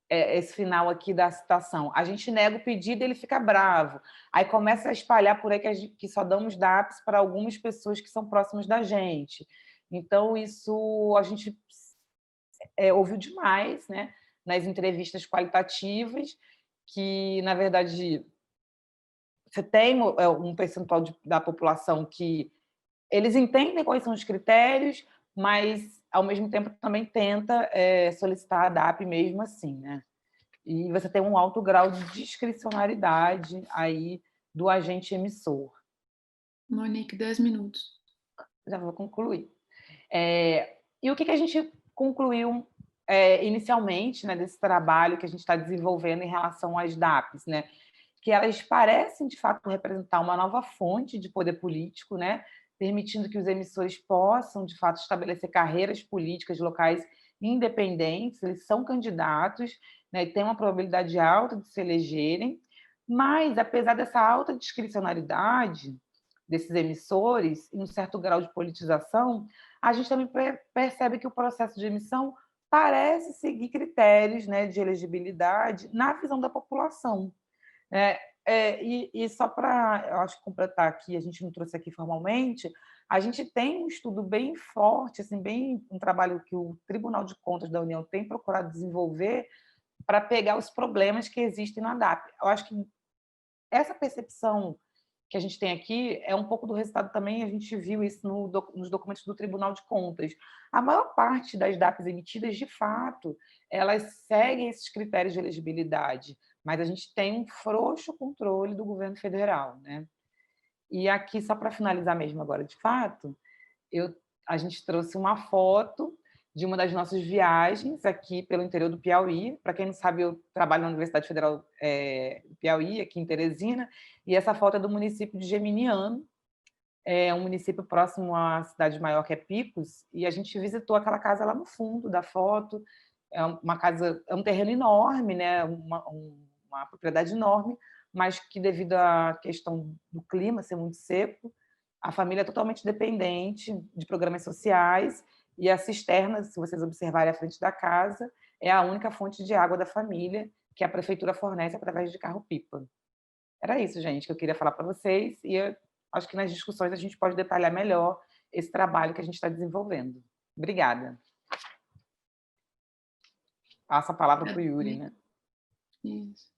Esse final aqui da citação. A gente nega o pedido e ele fica bravo. Aí começa a espalhar por aí que só damos DAPs para algumas pessoas que são próximas da gente. Então, isso a gente ouviu demais, né, nas entrevistas qualitativas, que, na verdade, você tem um percentual da população que eles entendem quais são os critérios, mas, ao mesmo tempo, também tenta solicitar a DAP mesmo assim, né? E você tem um alto grau de discricionariedade aí do agente emissor. Monique, 10 minutos. Já vou concluir. E o que a gente concluiu inicialmente, né, desse trabalho que a gente está desenvolvendo em relação às DAPs, né? Que elas parecem, de fato, representar uma nova fonte de poder político, né? Permitindo que os emissores possam, de fato, estabelecer carreiras políticas locais independentes, eles são candidatos, né, e têm uma probabilidade alta de se elegerem, mas, apesar dessa alta discricionariedade desses emissores e um certo grau de politização, a gente também percebe que o processo de emissão parece seguir critérios, né, de elegibilidade na visão da população. E só para, eu acho, completar aqui, a gente não trouxe aqui formalmente, a gente tem um estudo bem forte, assim, um trabalho que o Tribunal de Contas da União tem procurado desenvolver para pegar os problemas que existem na DAP. Eu acho que essa percepção que a gente tem aqui é um pouco do resultado também, a gente viu isso nos documentos do Tribunal de Contas. A maior parte das DAPs emitidas, de fato, elas seguem esses critérios de elegibilidade, mas a gente tem um frouxo controle do governo federal, né? E aqui, só para finalizar mesmo agora, de fato, a gente trouxe uma foto de uma das nossas viagens aqui pelo interior do Piauí. Para quem não sabe, eu trabalho na Universidade Federal do Piauí, aqui em Teresina, e essa foto é do município de Geminiano, um município próximo à cidade maior, que é Picos, e a gente visitou aquela casa lá no fundo da foto. É uma casa, é um terreno enorme, né? Uma propriedade enorme, mas que, devido à questão do clima ser muito seco, a família é totalmente dependente de programas sociais, e a cisterna, se vocês observarem à frente da casa, é a única fonte de água da família que a prefeitura fornece através de carro-pipa. Era isso, gente, que eu queria falar para vocês, e eu acho que nas discussões a gente pode detalhar melhor esse trabalho que a gente está desenvolvendo. Obrigada. Passo a palavra para o Yuri, né? Isso.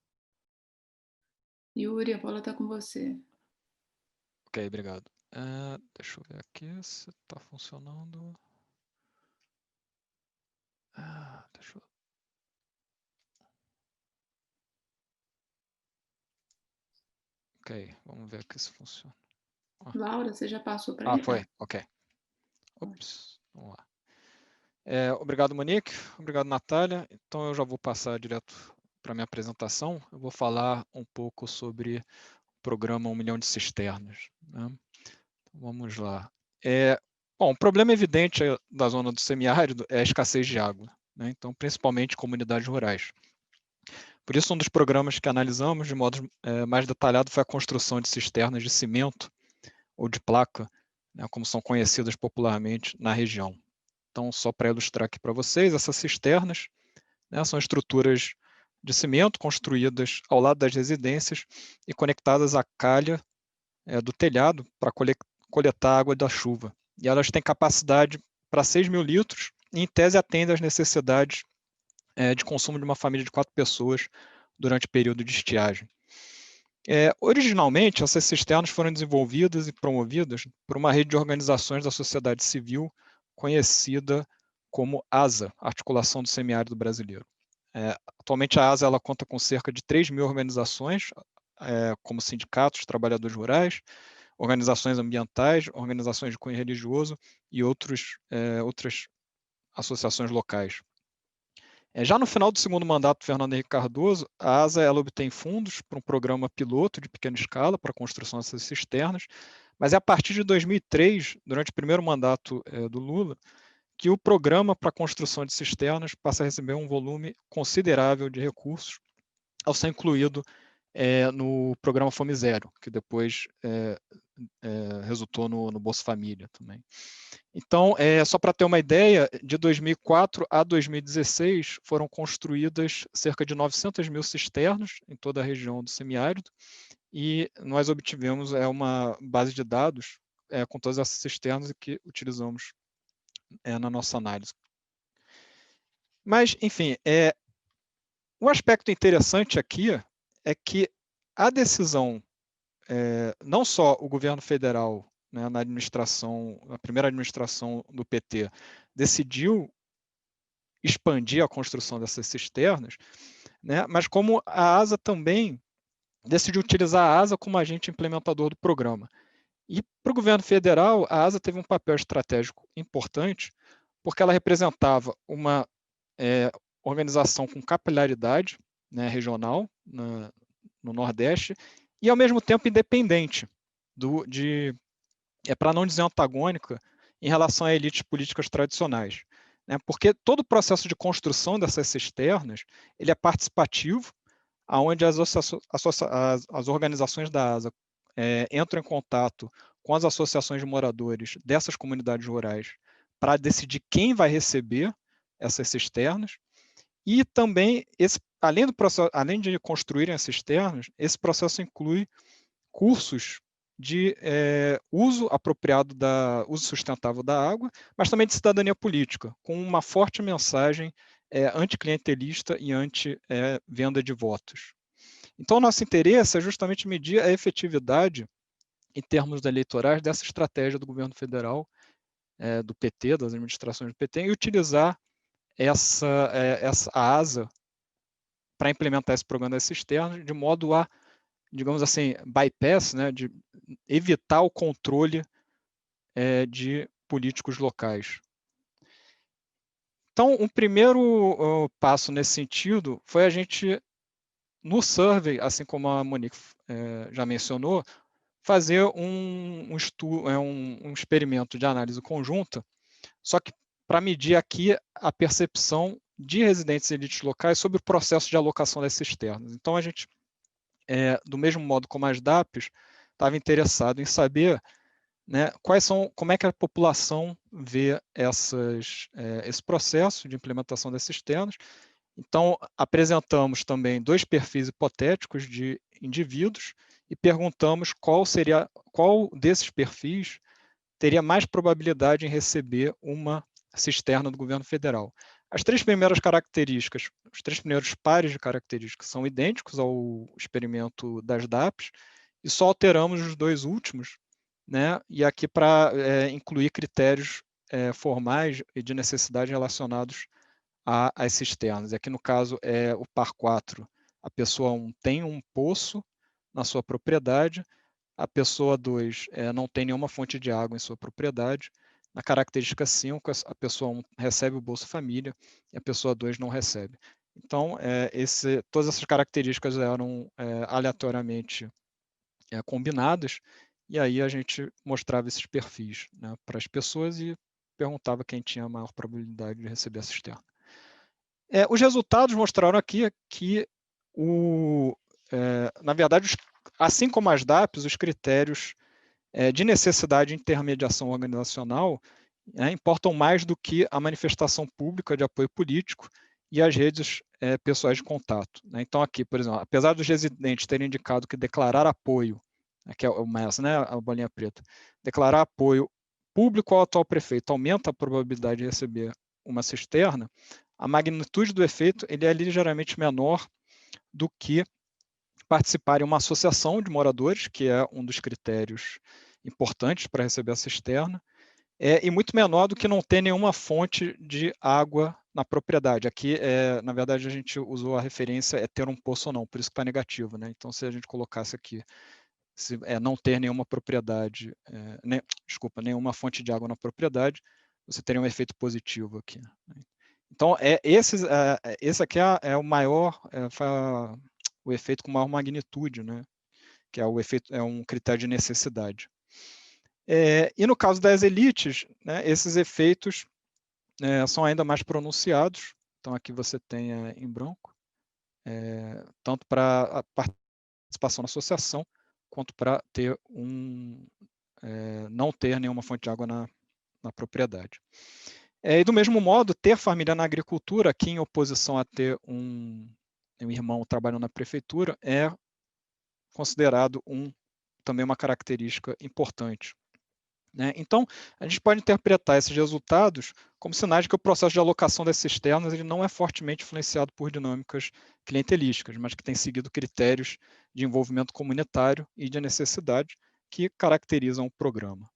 Yuri, a bola está com você. Ok, obrigado. Deixa eu ver aqui se está funcionando. Deixa eu... Ok, vamos ver aqui se funciona. Laura, você já passou para ele? Foi, ok. Ops, vamos lá. Obrigado, Monique. Obrigado, Natália. Então, eu já vou passar direto para a minha apresentação. Eu vou falar um pouco sobre o programa 1 milhão de cisternas, né? Então, vamos lá. Bom, o problema evidente da zona do semiárido é a escassez de água, né? Então, principalmente em comunidades rurais. Por isso, um dos programas que analisamos de modo mais detalhado foi a construção de cisternas de cimento ou de placa, né, como são conhecidas popularmente na região. Então, só para ilustrar aqui para vocês, essas cisternas, né, são estruturas de cimento construídas ao lado das residências e conectadas à calha do telhado para coletar a água da chuva. E elas têm capacidade para 6.000 litros e, em tese, atendem às necessidades de consumo de uma família de 4 pessoas durante o período de estiagem. Originalmente, essas cisternas foram desenvolvidas e promovidas por uma rede de organizações da sociedade civil conhecida como ASA, Articulação do Semiárido Brasileiro. Atualmente, a ASA ela conta com cerca de 3.000 organizações, como sindicatos, trabalhadores rurais, organizações ambientais, organizações de cunho religioso e outras associações locais. Já no final do segundo mandato do Fernando Henrique Cardoso, a ASA ela obtém fundos para um programa piloto de pequena escala para a construção dessas cisternas, mas é a partir de 2003, durante o primeiro mandato do Lula, que o programa para a construção de cisternas passa a receber um volume considerável de recursos, ao ser incluído no programa Fome Zero, que depois resultou no Bolsa Família também. Então, só para ter uma ideia, de 2004 a 2016 foram construídas cerca de 900.000 cisternas em toda a região do semiárido, e nós obtivemos uma base de dados com todas essas cisternas que utilizamos na nossa análise. Mas, enfim, o aspecto interessante aqui é que a decisão, não só o governo federal, né, na primeira administração do PT, decidiu expandir a construção dessas cisternas, né, mas como a ASA também decidiu utilizar a ASA como agente implementador do programa. E para o governo federal, a ASA teve um papel estratégico importante, porque ela representava uma organização com capilaridade, né, regional no Nordeste, e ao mesmo tempo independente, para não dizer antagônica, em relação a elites políticas tradicionais. Né? Porque todo o processo de construção dessas cisternas ele é participativo, onde as organizações da ASA entram em contato com as associações de moradores dessas comunidades rurais para decidir quem vai receber essas cisternas. E também, além de construírem as cisternas, esse processo inclui cursos de uso apropriado uso sustentável da água, mas também de cidadania política, com uma forte mensagem anticlientelista e anti-venda de votos. Então, nosso interesse é justamente medir a efetividade, em termos eleitorais, dessa estratégia do governo federal, do PT, das administrações do PT, e utilizar a ASA para implementar esse programa das cisternas, de modo a, digamos assim, bypass, né, de evitar o controle de políticos locais. Então, um primeiro passo nesse sentido foi a gente, no survey, assim como a Monique já mencionou, fazer um experimento de análise conjunta, só que para medir aqui a percepção de residentes e elites locais sobre o processo de alocação das cisternas. Então, a gente, do mesmo modo como as DAPs, estava interessado em saber, né, como é que a população vê esse processo de implementação das cisternas. Então, apresentamos também 2 perfis hipotéticos de indivíduos e perguntamos qual desses perfis teria mais probabilidade em receber uma cisterna do governo federal. As 3 primeiras características, os 3 primeiros pares de características são idênticos ao experimento das DAPs e só alteramos os 2 últimos, né? E aqui para incluir critérios formais e de necessidade relacionados às cisternas. E aqui no caso é o par 4. A pessoa 1 tem um poço na sua propriedade, a pessoa 2 não tem nenhuma fonte de água em sua propriedade. Na característica 5, a pessoa 1 recebe o Bolsa Família e a pessoa 2 não recebe. Então, todas essas características eram aleatoriamente combinadas, e aí a gente mostrava esses perfis, né, para as pessoas e perguntava quem tinha a maior probabilidade de receber a cisterna. Os resultados mostraram aqui que na verdade, assim como as DAPs, os critérios de necessidade e intermediação organizacional importam mais do que a manifestação pública de apoio político e as redes pessoais de contato. Né? Então, aqui, por exemplo, apesar dos residentes terem indicado que declarar apoio, aqui é o MES, né, a bolinha preta, declarar apoio público ao atual prefeito aumenta a probabilidade de receber uma cisterna, a magnitude do efeito ele é ligeiramente menor do que participar em uma associação de moradores, que é um dos critérios importantes para receber a cisterna, e muito menor do que não ter nenhuma fonte de água na propriedade. Aqui, na verdade, a gente usou a referência ter um poço ou não, por isso que está negativo. Né? Então, se a gente colocasse aqui, não ter nenhuma propriedade, nenhuma fonte de água na propriedade, você teria um efeito positivo aqui. Né? Então, esse aqui é o maior, o efeito com maior magnitude, né? Que é um critério de necessidade. E no caso das elites, né, esses efeitos são ainda mais pronunciados. Então, aqui você tem em branco, tanto para a participação na associação, quanto para ter não ter nenhuma fonte de água na propriedade. E do mesmo modo, ter família na agricultura, aqui em oposição a ter um irmão trabalhando na prefeitura, é considerado também uma característica importante. Né? Então, a gente pode interpretar esses resultados como sinais de que o processo de alocação das cisternas ele não é fortemente influenciado por dinâmicas clientelísticas, mas que tem seguido critérios de envolvimento comunitário e de necessidade que caracterizam o programa.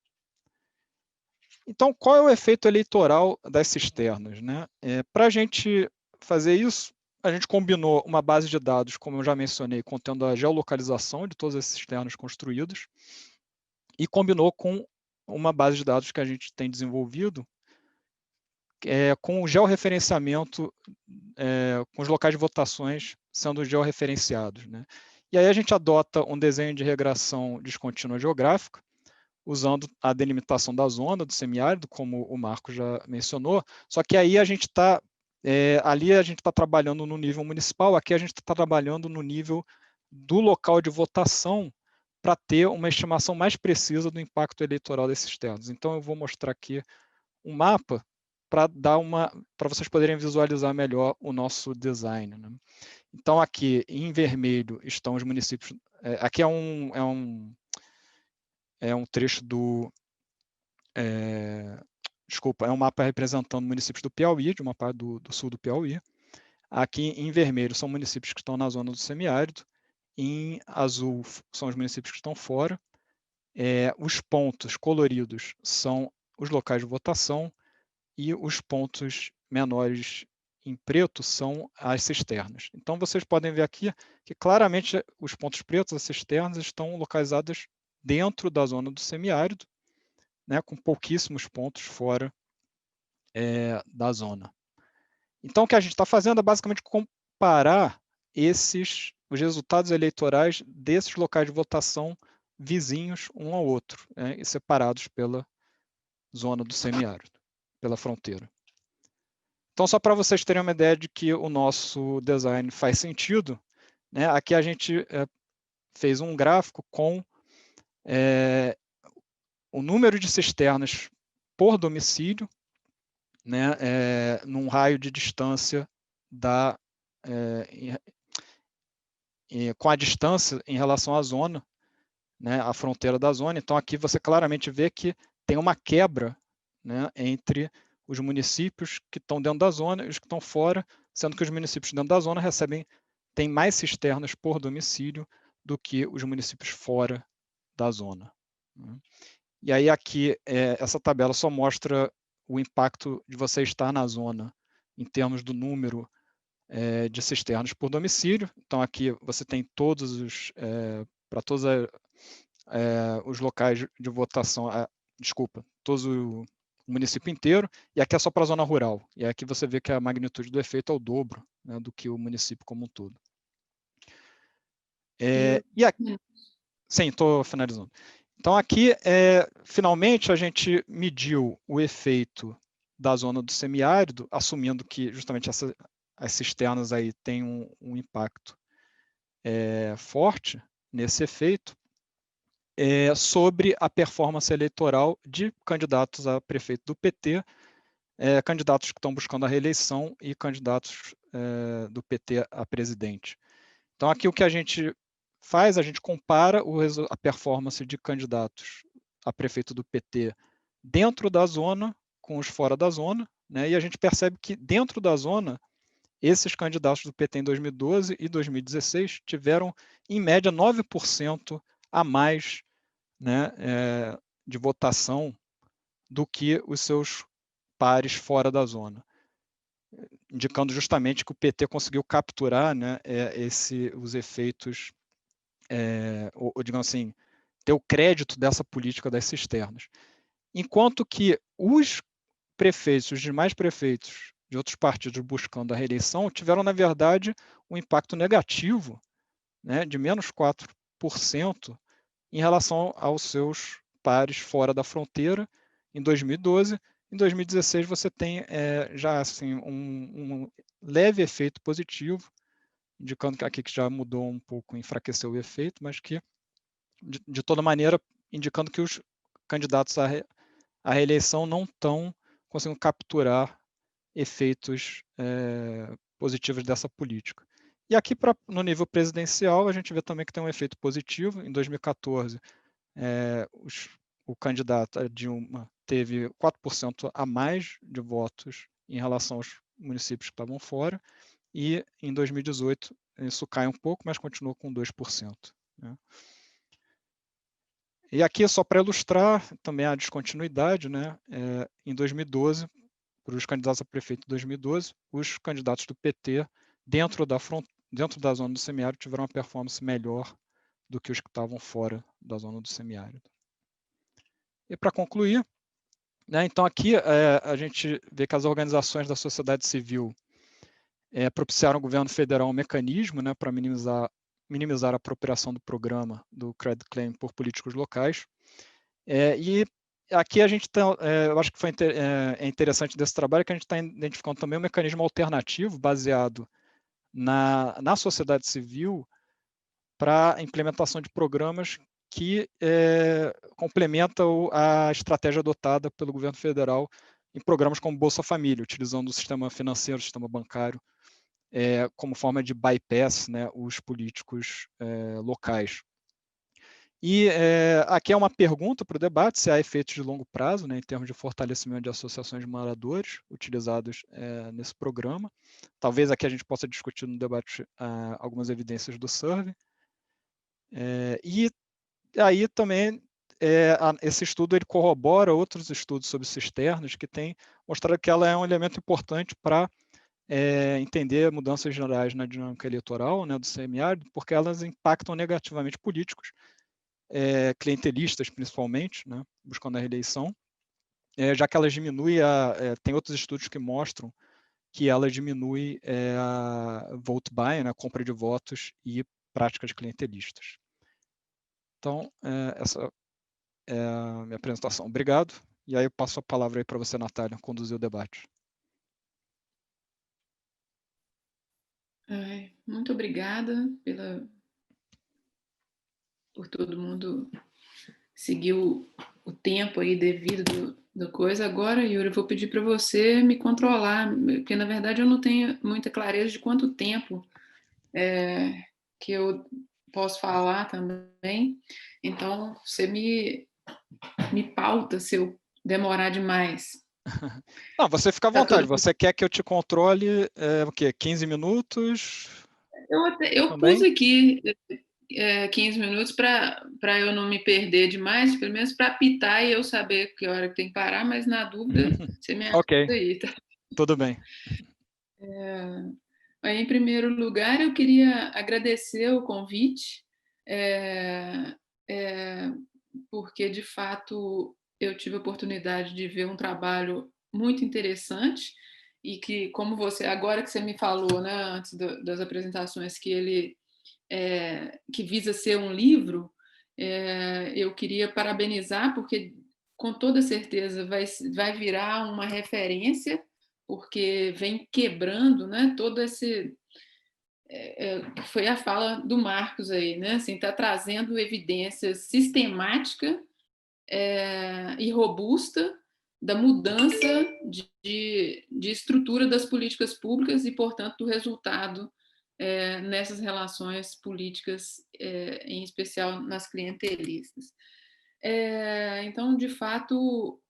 Então, qual é o efeito eleitoral das cisternas? Né? Para a gente fazer isso, a gente combinou uma base de dados, como eu já mencionei, contendo a geolocalização de todas as cisternas construídas, e combinou com uma base de dados que a gente tem desenvolvido com o georreferenciamento, com os locais de votações sendo georreferenciados. Né? E aí a gente adota um desenho de regressão descontínua geográfica, usando a delimitação da zona do semiárido, como o Marco já mencionou, só que aí a gente está, ali a gente está trabalhando no nível municipal, aqui a gente está trabalhando no nível do local de votação para ter uma estimação mais precisa do impacto eleitoral desses termos. Então eu vou mostrar aqui um mapa para vocês poderem visualizar melhor o nosso design. Né? Então aqui em vermelho estão os municípios, aqui é um trecho é um mapa representando municípios do Piauí, de uma parte do sul do Piauí. Aqui em vermelho são municípios que estão na zona do semiárido, em azul são os municípios que estão fora, os pontos coloridos são os locais de votação e os pontos menores em preto são as cisternas. Então vocês podem ver aqui que claramente os pontos pretos, as cisternas, estão localizadas dentro da zona do semiárido, né, com pouquíssimos pontos fora da zona. Então, o que a gente está fazendo é basicamente comparar os resultados eleitorais desses locais de votação vizinhos um ao outro, né, e separados pela zona do semiárido, pela fronteira. Então, só para vocês terem uma ideia de que o nosso design faz sentido, né, aqui a gente fez um gráfico com o número de cisternas por domicílio, né, num raio de distância com a distância em relação à zona, né, a fronteira da zona. Então, aqui você claramente vê que tem uma quebra, né, entre os municípios que estão dentro da zona e os que estão fora, sendo que os municípios dentro da zona têm mais cisternas por domicílio do que os municípios fora da zona. Né? E aí aqui, essa tabela só mostra o impacto de você estar na zona em termos do número de cisternas por domicílio. Então aqui você tem todos os locais de votação, todos o município inteiro, e aqui é só para a zona rural. E aqui você vê que a magnitude do efeito é o dobro, né, do que o município como um todo. E aqui, sim, estou finalizando. Então aqui, finalmente, a gente mediu o efeito da zona do semiárido, assumindo que justamente as cisternas aí têm um impacto forte nesse efeito sobre a performance eleitoral de candidatos a prefeito do PT, candidatos que estão buscando a reeleição e candidatos do PT a presidente. Então, aqui o que a gente faz, a gente compara a performance de candidatos a prefeito do PT dentro da zona com os fora da zona, né? E a gente percebe que dentro da zona, esses candidatos do PT em 2012 e 2016 tiveram, em média, 9% a mais, né, de votação do que os seus pares fora da zona, indicando justamente que o PT conseguiu capturar, né, os efeitos, ou digamos assim, ter o crédito dessa política das cisternas. Enquanto que os prefeitos, os demais prefeitos de outros partidos buscando a reeleição tiveram, na verdade, um impacto negativo, né, de menos 4% em relação aos seus pares fora da fronteira em 2012. Em 2016, você tem já assim, um leve efeito positivo, indicando que aqui que já mudou um pouco, enfraqueceu o efeito, mas que, de toda maneira, indicando que os candidatos à reeleição não estão conseguindo capturar efeitos positivos dessa política. E aqui, no nível presidencial, a gente vê também que tem um efeito positivo. Em 2014, o candidato a Dilma teve 4% a mais de votos em relação aos municípios que estavam fora, e em 2018 isso cai um pouco, mas continua com 2%. Né? E aqui, só para ilustrar também a descontinuidade, né? Em 2012, para os candidatos a prefeito em 2012, os candidatos do PT, dentro da zona do semiárido, tiveram uma performance melhor do que os que estavam fora da zona do semiárido. E para concluir, né, então aqui a gente vê que as organizações da sociedade civil propiciaram ao governo federal um mecanismo, né, para minimizar a apropriação do programa do Credit Claim por políticos locais. E aqui a gente eu acho que foi interessante desse trabalho que a gente está identificando também um mecanismo alternativo baseado na sociedade civil para a implementação de programas que complementam a estratégia adotada pelo governo federal em programas como Bolsa Família, utilizando o sistema financeiro, o sistema bancário, como forma de bypass, né, os políticos locais. E aqui é uma pergunta para o debate, se há efeitos de longo prazo, né, em termos de fortalecimento de associações de moradores utilizados nesse programa. Talvez aqui a gente possa discutir no debate algumas evidências do survey. E aí também esse estudo ele corrobora outros estudos sobre cisternas que têm mostrado que ela é um elemento importante para entender mudanças gerais na dinâmica eleitoral, né, do semiárido, porque elas impactam negativamente políticos, clientelistas principalmente, né, buscando a reeleição, já que elas diminuem tem outros estudos que mostram que ela diminui a vote buying, né, a compra de votos e práticas clientelistas. Então, essa é a minha apresentação. Obrigado. E aí eu passo a palavra aí para você, Natália, conduzir o debate. Muito obrigada por todo mundo seguir o tempo aí devido da coisa. Agora, Yuri, eu vou pedir para você me controlar, porque na verdade eu não tenho muita clareza de quanto tempo que eu posso falar também. Então, você me pauta se eu demorar demais. Não, você fica à vontade. Você quer que eu te controle o quê? 15 minutos? Eu pus aqui 15 minutos para eu não me perder demais, pelo menos para apitar e eu saber que hora que tem que parar, mas na dúvida, você me ajuda aí, tá? Tudo bem. Em primeiro lugar, eu queria agradecer o convite, porque, de fato, eu tive a oportunidade de ver um trabalho muito interessante e que, como você, agora que você me falou, né, antes das apresentações, que ele que visa ser um livro, eu queria parabenizar, porque, com toda certeza, vai virar uma referência, porque vem quebrando, né, todo foi a fala do Marcos aí, né? Assim, está trazendo evidência sistemática e robusta da mudança de estrutura das políticas públicas e, portanto, do resultado nessas relações políticas, em especial nas clientelistas. Então, de fato,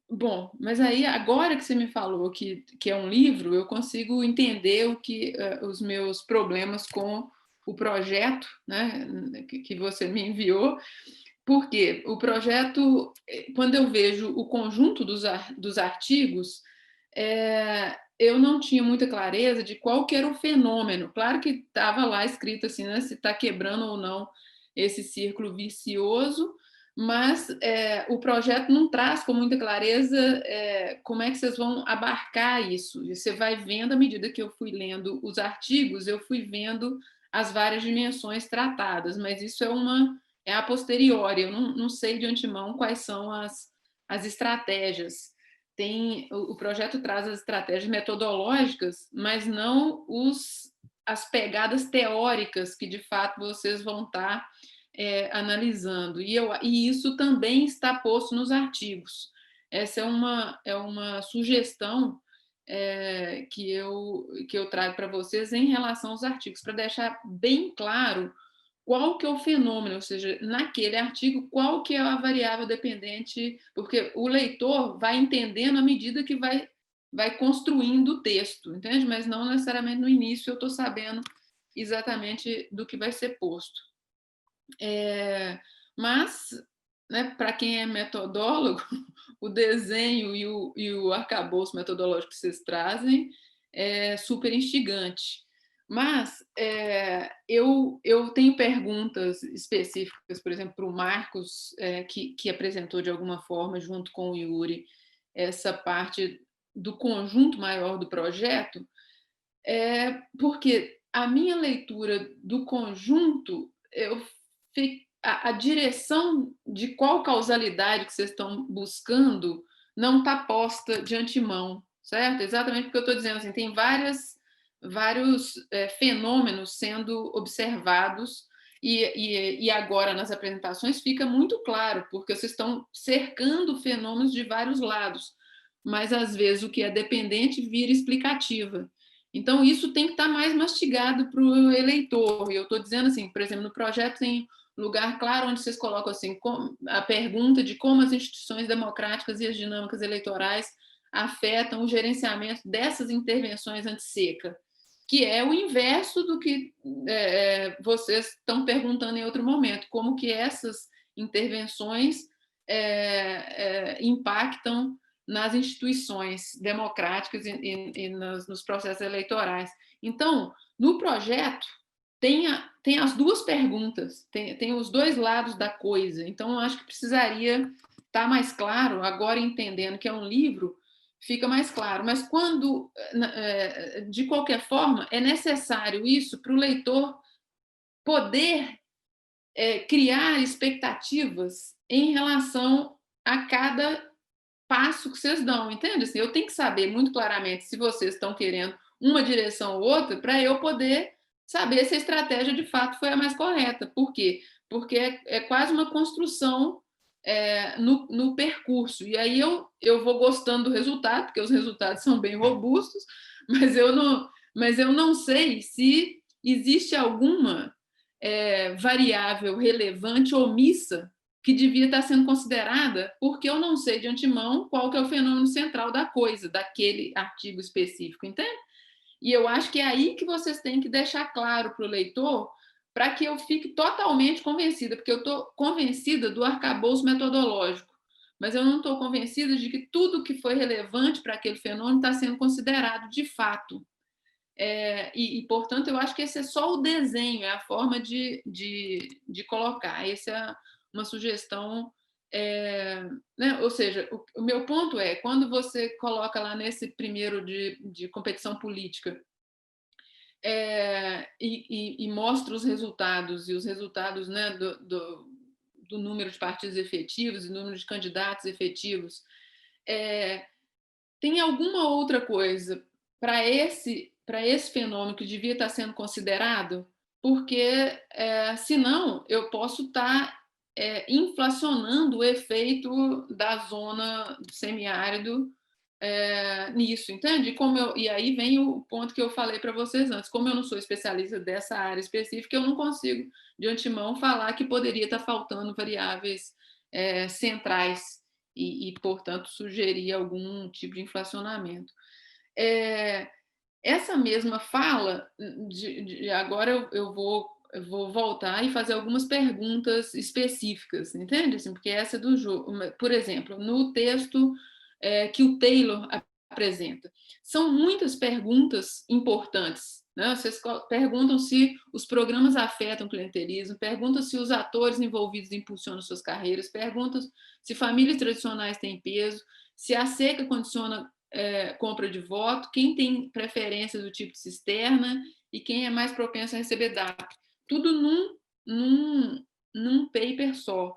bom, mas aí agora que você me falou que é um livro, eu consigo entender os meus problemas com o projeto, né, que você me enviou, porque o projeto, quando eu vejo o conjunto dos artigos, eu não tinha muita clareza de qual que era o fenômeno. Claro que estava lá escrito assim, né, se está quebrando ou não esse círculo vicioso, mas o projeto não traz com muita clareza como é que vocês vão abarcar isso. E você vai vendo, à medida que eu fui lendo os artigos, eu fui vendo as várias dimensões tratadas, mas isso é a posteriori, eu não sei de antemão quais são as estratégias. O projeto traz as estratégias metodológicas, mas não as pegadas teóricas que, de fato, vocês vão estar analisando. E isso também está posto nos artigos. Essa é uma sugestão que eu trago para vocês em relação aos artigos, para deixar bem claro qual que é o fenômeno, ou seja, naquele artigo, qual que é a variável dependente, porque o leitor vai entendendo à medida que vai construindo o texto, entende? Mas não necessariamente no início eu estou sabendo exatamente do que vai ser posto. Mas, né, para quem é metodólogo, o desenho e o arcabouço metodológico que vocês trazem é super instigante. Mas eu tenho perguntas específicas, por exemplo, para o Marcos, que apresentou de alguma forma, junto com o Yuri, essa parte do conjunto maior do projeto, porque a minha leitura do conjunto, a direção de qual causalidade que vocês estão buscando não está posta de antemão, certo? Exatamente porque eu estou dizendo assim, tem vários fenômenos sendo observados e agora nas apresentações fica muito claro, porque vocês estão cercando fenômenos de vários lados, mas às vezes o que é dependente vira explicativa. Então isso tem que estar mais mastigado para o eleitor. E eu estou dizendo assim, por exemplo, no projeto tem lugar claro onde vocês colocam assim, a pergunta de como as instituições democráticas e as dinâmicas eleitorais afetam o gerenciamento dessas intervenções anti-seca, que é o inverso do que vocês estão perguntando em outro momento, como que essas intervenções impactam nas instituições democráticas e nos processos eleitorais. Então, no projeto, tem as duas perguntas, tem os dois lados da coisa. Então, eu acho que precisaria estar mais claro, agora entendendo que é um livro, fica mais claro. Mas quando, de qualquer forma, é necessário isso para o leitor poder criar expectativas em relação a cada passo que vocês dão, entende? Assim, eu tenho que saber muito claramente se vocês estão querendo uma direção ou outra para eu poder saber se a estratégia de fato foi a mais correta. Por quê? Porque é quase uma construção no percurso. E aí eu vou gostando do resultado, porque os resultados são bem robustos, mas eu não sei se existe alguma variável relevante omissa que devia estar sendo considerada, porque eu não sei de antemão qual que é o fenômeno central da coisa, daquele artigo específico, entende? E eu acho que é aí que vocês têm que deixar claro para o leitor, para que eu fique totalmente convencida, porque eu estou convencida do arcabouço metodológico, mas eu não estou convencida de que tudo que foi relevante para aquele fenômeno está sendo considerado de fato. Portanto, eu acho que esse é só o desenho, é a forma de colocar. Essa é uma sugestão, né? Ou seja, o meu ponto é, quando você coloca lá nesse primeiro de competição política e mostra os resultados, e os resultados, né, do número de partidos efetivos e número de candidatos efetivos, tem alguma outra coisa para esse esse fenômeno que devia estar sendo considerado, porque senão eu posso estar inflacionando o efeito da zona semiárido nisso, entende? E aí vem o ponto que eu falei para vocês antes, como eu não sou especialista dessa área específica, eu não consigo de antemão falar que poderia estar faltando variáveis centrais e, portanto, sugerir algum tipo de inflacionamento. Essa mesma fala, agora eu vou voltar e fazer algumas perguntas específicas, entende? Assim, porque essa é do jogo. Por exemplo, no texto que o Taylor apresenta, são muitas perguntas importantes, né? Vocês perguntam se os programas afetam o clientelismo, perguntam se os atores envolvidos impulsionam suas carreiras, perguntam se famílias tradicionais têm peso, se a seca condiciona compra de voto, quem tem preferência do tipo de cisterna e quem é mais propenso a receber DAP. Tudo num paper só.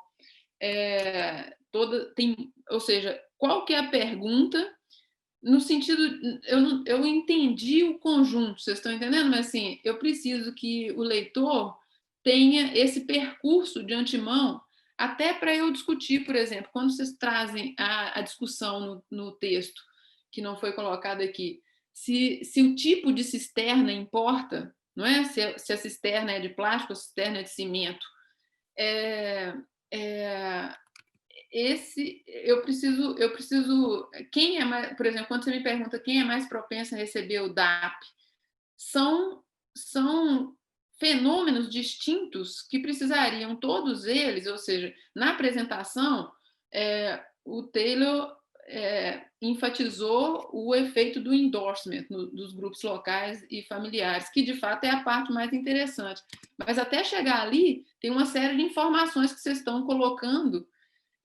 Ou seja, qual que é a pergunta? No sentido, eu entendi o conjunto, vocês estão entendendo? Mas assim, eu preciso que o leitor tenha esse percurso de antemão, até para eu discutir, por exemplo, quando vocês trazem a discussão no texto, que não foi colocado aqui, se o tipo de cisterna importa, não é? Se a cisterna é de plástico ou a cisterna é de cimento. Eu preciso quem é mais, por exemplo, quando você me pergunta quem é mais propenso a receber o DAP, são fenômenos distintos que precisariam todos eles, ou seja, na apresentação o Taylor enfatizou o efeito do endorsement dos grupos locais e familiares, que de fato é a parte mais interessante, mas até chegar ali tem uma série de informações que vocês estão colocando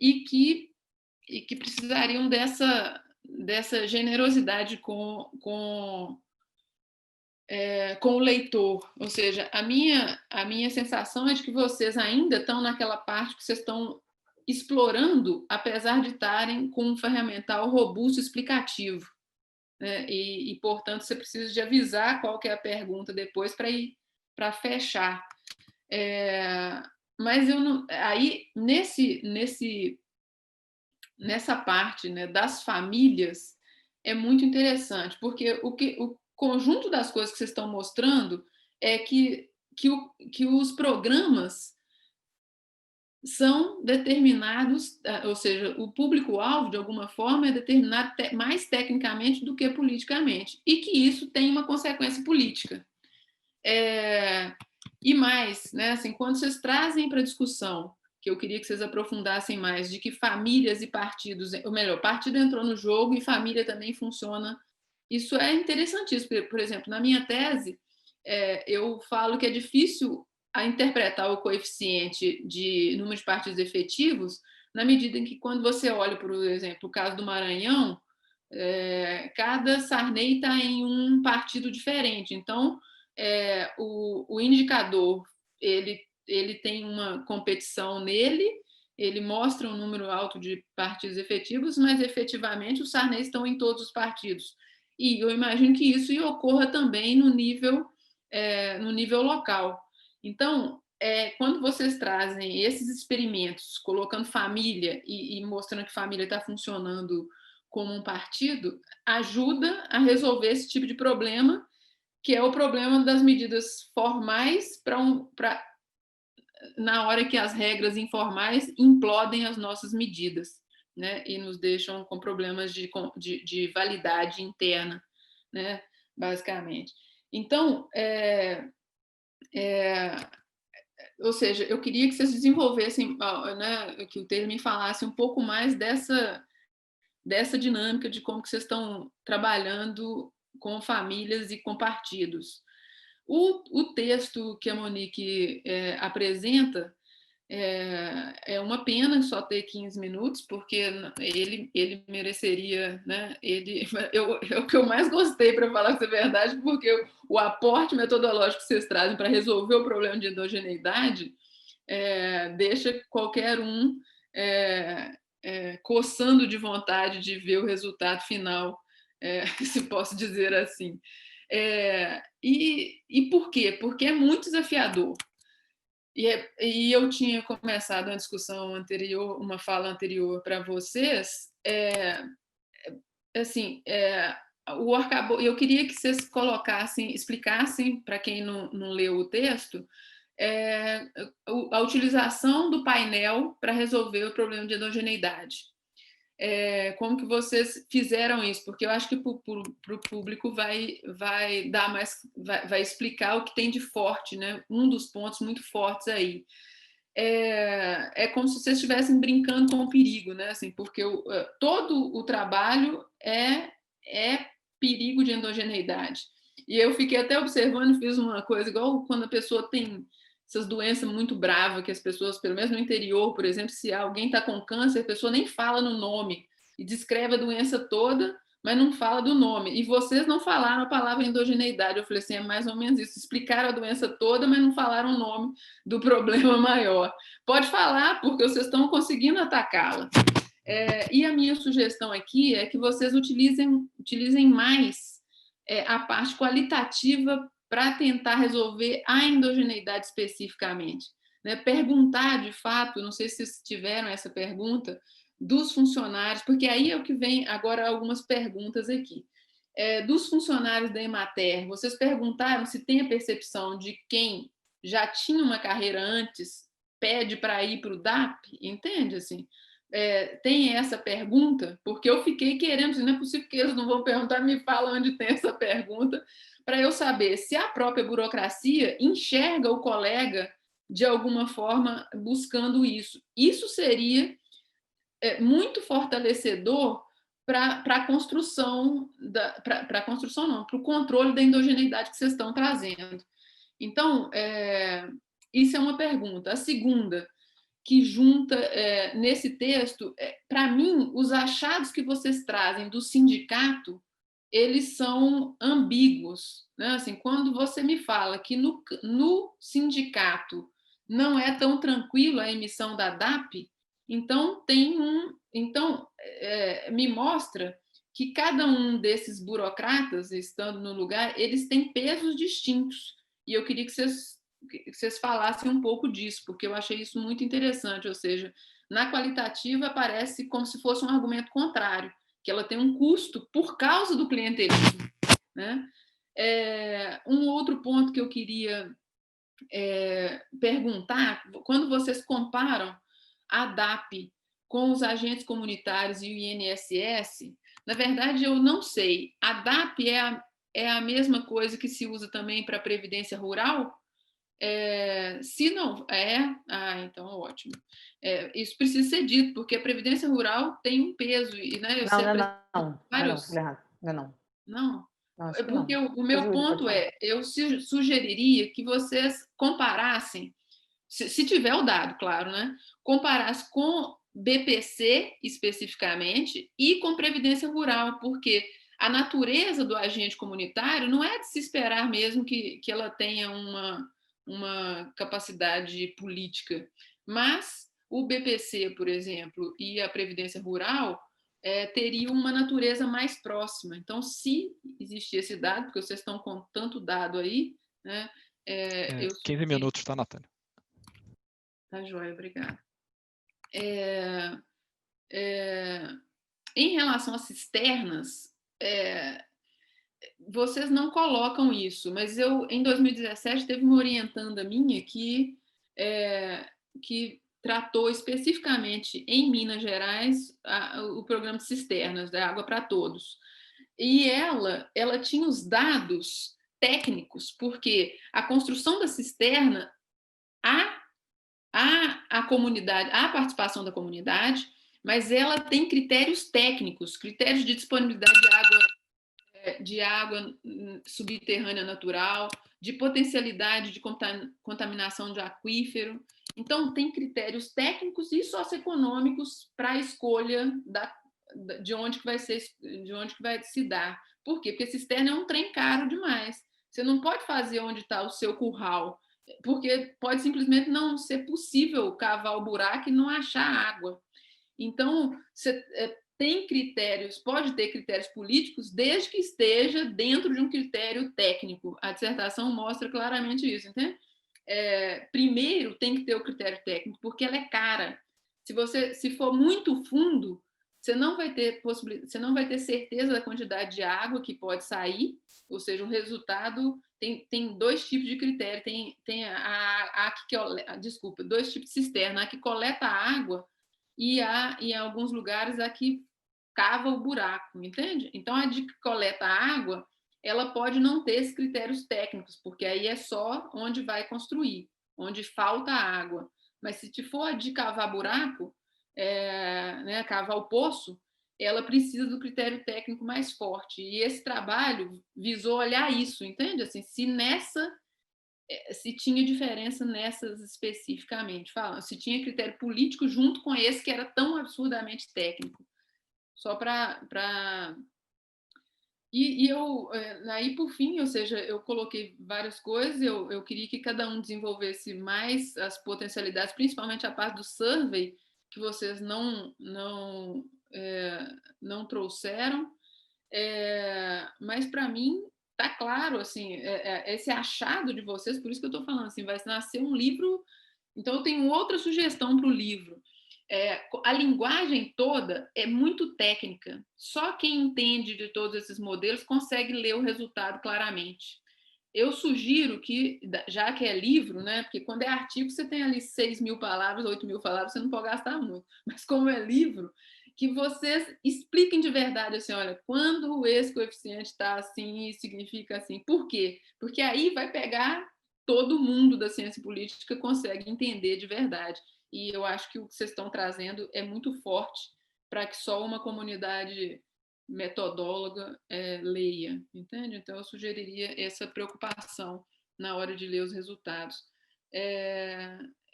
e que precisariam dessa generosidade com o leitor. Ou seja, a minha sensação é de que vocês ainda estão naquela parte que vocês estão explorando, apesar de estarem com um ferramental robusto explicativo. Né? E, portanto, você precisa de avisar qual que é a pergunta depois para fechar. Mas eu não, aí, nessa parte, né, das famílias, é muito interessante, porque o conjunto das coisas que vocês estão mostrando é que os programas são determinados, ou seja, o público-alvo, de alguma forma, é determinado mais tecnicamente do que politicamente, e que isso tem uma consequência política. E mais, né, assim, quando vocês trazem para discussão, que eu queria que vocês aprofundassem mais, de que famílias e partidos, ou melhor, partido entrou no jogo e família também funciona, isso é interessantíssimo. Por exemplo, na minha tese, eu falo que é difícil a interpretar o coeficiente de número de partidos efetivos, na medida em que, quando você olha, por exemplo, o caso do Maranhão, cada Sarney está em um partido diferente. Então, o indicador, ele tem uma competição nele, ele mostra um número alto de partidos efetivos, mas, efetivamente, os Sarney estão em todos os partidos. E eu imagino que isso ocorra também no nível local. Então, quando vocês trazem esses experimentos, colocando família e mostrando que família está funcionando como um partido, ajuda a resolver esse tipo de problema, que é o problema das medidas formais na hora que as regras informais implodem as nossas medidas, né, e nos deixam com problemas de validade interna, né, basicamente. Então, ou seja, eu queria que vocês desenvolvessem, né, que o Taylor me falasse um pouco mais dessa dinâmica de como que vocês estão trabalhando com famílias e com partidos. O texto que a Monique apresenta é uma pena só ter 15 minutos, porque ele mereceria, né? O que eu mais gostei, para falar a verdade, porque o aporte metodológico que vocês trazem para resolver o problema de endogeneidade deixa qualquer um coçando de vontade de ver o resultado final, se posso dizer assim. E por quê? Porque é muito desafiador. E eu tinha começado uma discussão anterior, uma fala anterior para vocês, assim, o arcabouço, eu queria que vocês colocassem, explicassem para quem não leu o texto, a utilização do painel para resolver o problema de heterogeneidade. Como que vocês fizeram isso? Porque eu acho que para o público vai dar mais, vai explicar o que tem de forte, né? Um dos pontos muito fortes aí. É como se vocês estivessem brincando com o perigo, né? Assim, porque todo o trabalho é perigo de endogeneidade. E eu fiquei até observando, fiz uma coisa igual quando a pessoa tem essas doenças muito bravas, que as pessoas, pelo menos no interior, por exemplo, se alguém está com câncer, a pessoa nem fala no nome e descreve a doença toda, mas não fala do nome. E vocês não falaram a palavra endogeneidade. Eu falei assim, é mais ou menos isso. Explicaram a doença toda, mas não falaram o nome do problema maior. Pode falar, porque vocês estão conseguindo atacá-la. E a minha sugestão aqui é que vocês utilizem mais a parte qualitativa para tentar resolver a endogeneidade especificamente. Né? Perguntar, de fato, não sei se vocês tiveram essa pergunta, dos funcionários, porque aí é o que vem agora algumas perguntas aqui. Dos funcionários da Emater, vocês perguntaram se tem a percepção de quem já tinha uma carreira antes, pede para ir para o DAP? Entende? Assim, tem essa pergunta, porque eu fiquei querendo, não é possível que eles não vão perguntar, me fala onde tem essa pergunta, para eu saber se a própria burocracia enxerga o colega de alguma forma buscando isso. Isso seria muito fortalecedor para a construção, para a construção não, para o controle da endogeneidade que vocês estão trazendo. Então, isso é uma pergunta. A segunda, que junta nesse texto, para mim, os achados que vocês trazem do sindicato, eles são ambíguos, né? Assim, quando você me fala que no sindicato não é tão tranquilo a emissão da DAP, então me mostra que cada um desses burocratas, estando no lugar, eles têm pesos distintos. E eu queria que vocês falassem um pouco disso, porque eu achei isso muito interessante, ou seja, na qualitativa parece como se fosse um argumento contrário, que ela tem um custo por causa do clientelismo, né? Um outro ponto que eu queria perguntar, quando vocês comparam a DAP com os agentes comunitários e o INSS, na verdade eu não sei, a DAP é a mesma coisa que se usa também para a Previdência Rural? Se não então ótimo. Isso precisa ser dito, porque a Previdência Rural tem um peso. E, né, não. Porque o meu ponto eu sugeriria que vocês comparassem, se tiver o dado, claro, né? Comparasse com BPC especificamente e com Previdência Rural, porque a natureza do agente comunitário não é de se esperar mesmo que ela tenha uma capacidade política, mas o BPC, por exemplo, e a Previdência Rural teriam uma natureza mais próxima. Então, se existir esse dado, porque vocês estão com tanto dado aí, né? 15 minutos, tá, Natânia? Tá joia, obrigada. Em relação às cisternas, vocês não colocam isso, mas em 2017 teve uma orientanda minha que tratou especificamente em Minas Gerais o programa de cisternas, da Água para Todos. E ela tinha os dados técnicos, porque a construção da cisterna, a comunidade, a participação da comunidade, mas ela tem critérios técnicos, critérios de disponibilidade de água subterrânea natural, de potencialidade de contaminação de aquífero. Então, tem critérios técnicos e socioeconômicos para a escolha de onde que vai se dar. Por quê? Porque cisterna é um trem caro demais. Você não pode fazer onde está o seu curral, porque pode simplesmente não ser possível cavar o buraco e não achar água. Então, tem critérios, pode ter critérios políticos, desde que esteja dentro de um critério técnico. A dissertação mostra claramente isso, entende? Primeiro tem que ter o critério técnico, porque ela é cara. Se for muito fundo, você não vai ter você não vai ter certeza da quantidade de água que pode sair, ou seja, o resultado tem dois tipos de critério, tem dois tipos de cisterna, a que coleta a água e em alguns lugares a que cava o buraco, entende? Então a de que coleta a água, ela pode não ter esses critérios técnicos, porque aí é só onde vai construir, onde falta água. Mas se for a de cavar buraco, cavar o poço, ela precisa do critério técnico mais forte. E esse trabalho visou olhar isso, entende? Assim, se tinha diferença nessas especificamente, falando, se tinha critério político junto com esse que era tão absurdamente técnico. Só para... E eu, aí por fim, ou seja, eu coloquei várias coisas, eu queria que cada um desenvolvesse mais as potencialidades, principalmente a parte do survey, que vocês não trouxeram, mas para mim está claro, assim, esse achado de vocês, por isso que eu estou falando, assim, vai nascer um livro. Então eu tenho outra sugestão para o livro. A linguagem toda é muito técnica. Só quem entende de todos esses modelos consegue ler o resultado claramente. Eu sugiro que, já que é livro, né, porque quando é artigo você tem ali 6.000 palavras, 8.000 palavras, você não pode gastar muito. Mas como é livro, que vocês expliquem de verdade, assim, olha, quando esse coeficiente está assim, significa assim. Por quê? Porque aí vai pegar todo mundo da ciência política consegue entender de verdade. E eu acho que o que vocês estão trazendo é muito forte para que só uma comunidade metodóloga leia, entende? Então, eu sugeriria essa preocupação na hora de ler os resultados.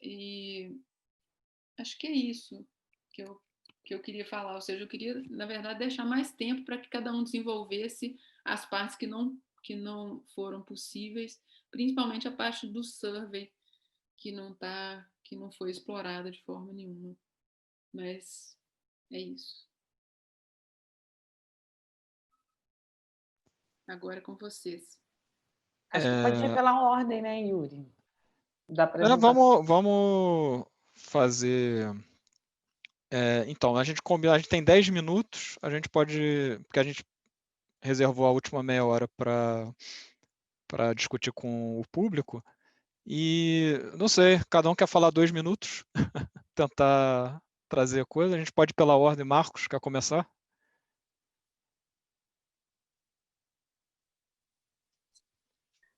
E acho que é isso que eu queria falar. Ou seja, eu queria, na verdade, deixar mais tempo para que cada um desenvolvesse as partes que não foram possíveis, principalmente a parte do survey, que não foi explorada de forma nenhuma. Mas é isso. Agora é com vocês. Acho que pode ir pela ordem, né, Yuri? Da apresentação. Vamos fazer... então, a gente tem 10 minutos, a gente pode... Porque a gente reservou a última meia hora para discutir com o público. E, não sei, cada um quer falar 2 minutos, tentar trazer coisa. A gente pode ir pela ordem. Marcos, quer começar?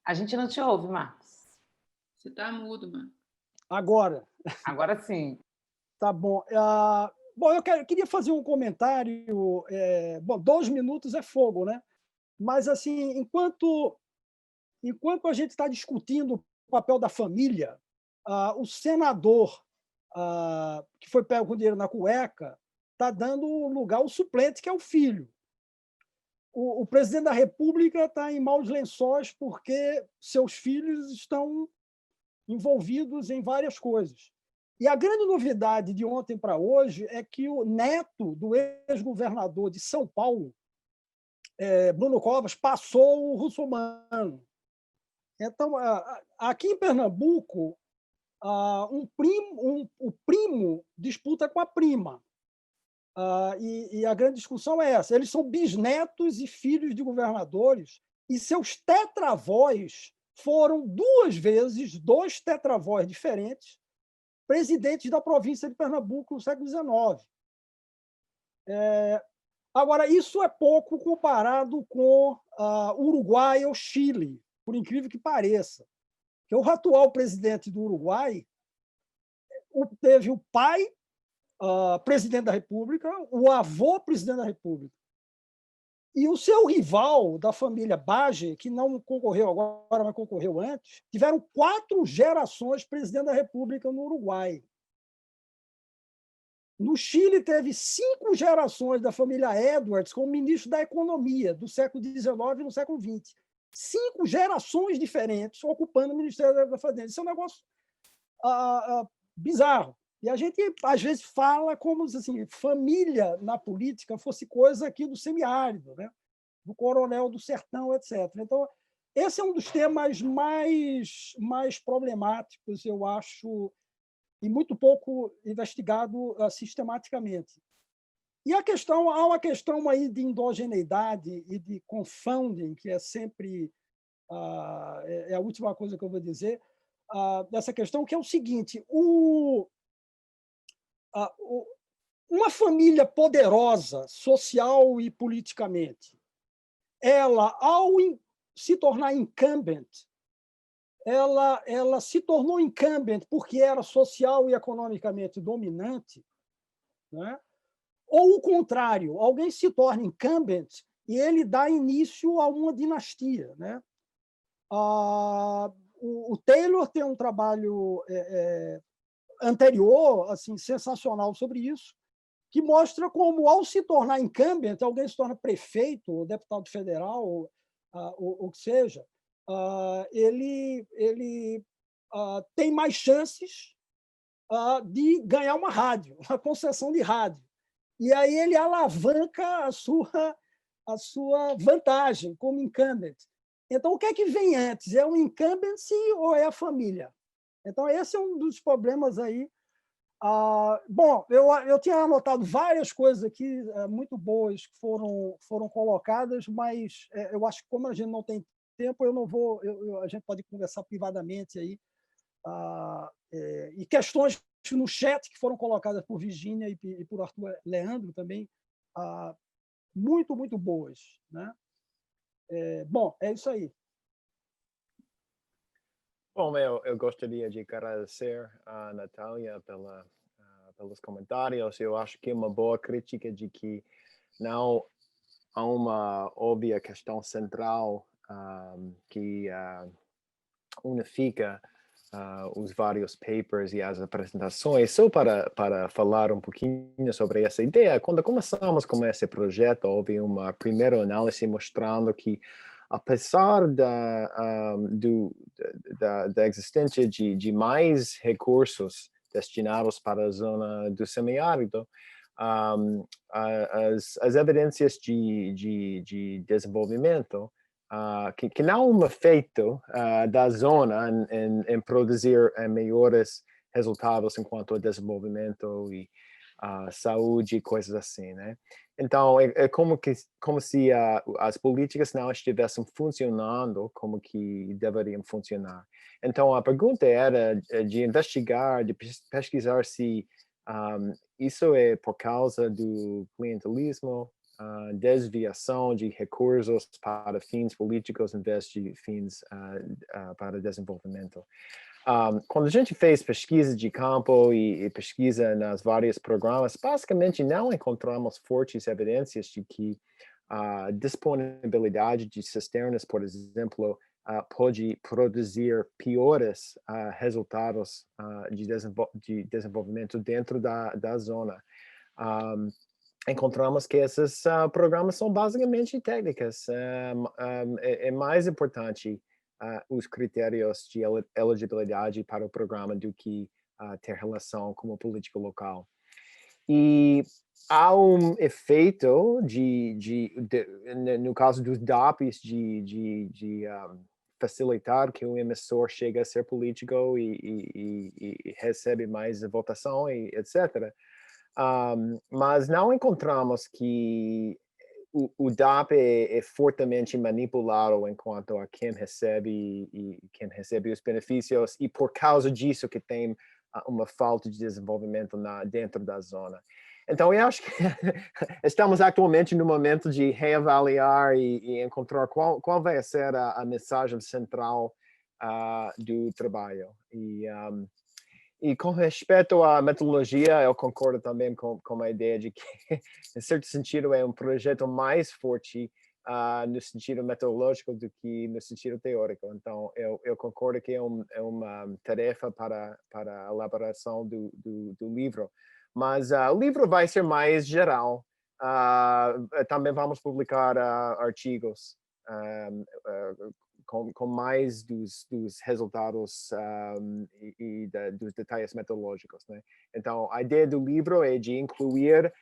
A gente não te ouve, Marcos. Você está mudo, mano. Agora. Agora sim. Tá bom. Bom, eu queria fazer um comentário. Bom, 2 minutos é fogo, né? Mas, assim, enquanto a gente está discutindo o papel da família, o senador que foi pego com dinheiro na cueca está dando lugar ao suplente, que é o filho. O presidente da República está em maus lençóis porque seus filhos estão envolvidos em várias coisas. E a grande novidade de ontem para hoje é que o neto do ex-governador de São Paulo, Bruno Covas, passou o russomano. Então, aqui em Pernambuco, o primo disputa com a prima. E a grande discussão é essa. Eles são bisnetos e filhos de governadores, e seus tetravós foram 2 vezes, 2 tetravós diferentes, presidentes da província de Pernambuco no século XIX. Agora, isso é pouco comparado com Uruguai ou Chile, por incrível que pareça. Porque o atual presidente do Uruguai teve o pai presidente da República, o avô presidente da República. E o seu rival da família Bage, que não concorreu agora, mas concorreu antes, tiveram 4 gerações presidente da República no Uruguai. No Chile, teve 5 gerações da família Edwards como ministro da Economia do século XIX e no século XX. 5 gerações diferentes ocupando o Ministério da Fazenda. Isso é um negócio bizarro. E a gente, às vezes, fala como se assim, família na política fosse coisa aqui do semiárido, né? Do coronel do sertão, etc. Então, esse é um dos temas mais problemáticos, eu acho, e muito pouco investigado sistematicamente. E há uma questão aí de endogeneidade e de confounding, que é sempre é a última coisa que eu vou dizer, dessa questão, que é o seguinte: uma família poderosa, social e politicamente, ela, ao se tornar incumbent, ela se tornou incumbent porque era social e economicamente dominante, né? Ou o contrário, alguém se torna incumbent e ele dá início a uma dinastia, né? O Taylor tem um trabalho anterior, assim, sensacional sobre isso, que mostra como, ao se tornar incumbent, alguém se torna prefeito, ou deputado federal, ou o que seja, ele tem mais chances de ganhar uma rádio, uma concessão de rádio. E aí ele alavanca a sua vantagem como incumbent. Então, o que é que vem antes? É o incumbency ou é a família? Então, esse é um dos problemas aí. Bom, eu tinha anotado várias coisas aqui muito boas que foram colocadas, mas eu acho que, como a gente não tem tempo, eu não vou. A gente pode conversar privadamente aí. E questões no chat que foram colocadas por Virginia e por Arthur Leandro também, muito, muito boas, né? Bom, é isso aí. Bom, eu gostaria de agradecer a Natália pelos comentários. Eu acho que é uma boa crítica de que não há uma óbvia questão central que unifica os vários papers e as apresentações. Só para falar um pouquinho sobre essa ideia, quando começamos com esse projeto, houve uma primeira análise mostrando que, apesar da existência de mais recursos destinados para a zona do semiárido, as evidências de desenvolvimento que não é um efeito da zona em produzir melhores resultados enquanto a desenvolvimento e saúde e coisas assim, né? Então, é como se as políticas não estivessem funcionando como que deveriam funcionar. Então, a pergunta era de investigar, de pesquisar se isso é por causa do clientelismo, desviação de recursos para fins políticos em vez de fins para desenvolvimento. Quando a gente fez pesquisa de campo e pesquisa nas vários programas, basicamente não encontramos fortes evidências de que a disponibilidade de cisternas, por exemplo, pode produzir piores resultados de desenvolvimento dentro da zona. Encontramos que esses programas são basicamente técnicas. É mais importante os critérios de elegibilidade para o programa do que ter relação com a política local. E há um efeito no caso dos DAPs de facilitar que o emissor chegue a ser político e recebe mais votação, e etc. Mas não encontramos que o DAP é fortemente manipulado enquanto a quem recebe os benefícios, e por causa disso que tem uma falta de desenvolvimento dentro da zona. Então, eu acho que estamos atualmente no momento de reavaliar e encontrar qual vai ser a mensagem central do trabalho. E com respeito à metodologia, eu concordo também com a ideia de que, em certo sentido, é um projeto mais forte no sentido metodológico do que no sentido teórico. Então, eu concordo que é uma tarefa para a elaboração do livro. Mas o livro vai ser mais geral. Também vamos publicar artigos com mais dos resultados dos detalhes metodológicos, né? Então, a ideia do livro é de incluir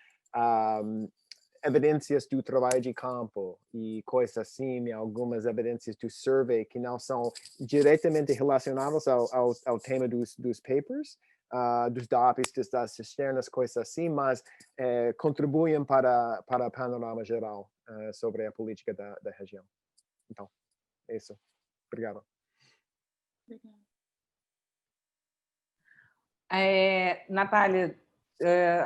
evidências do trabalho de campo e coisas assim, algumas evidências do survey que não são diretamente relacionadas ao tema dos papers, dos DAPs, das cisternas, coisas assim, mas contribuem para o panorama geral sobre a política da região. Então, é isso. Obrigado. Natália,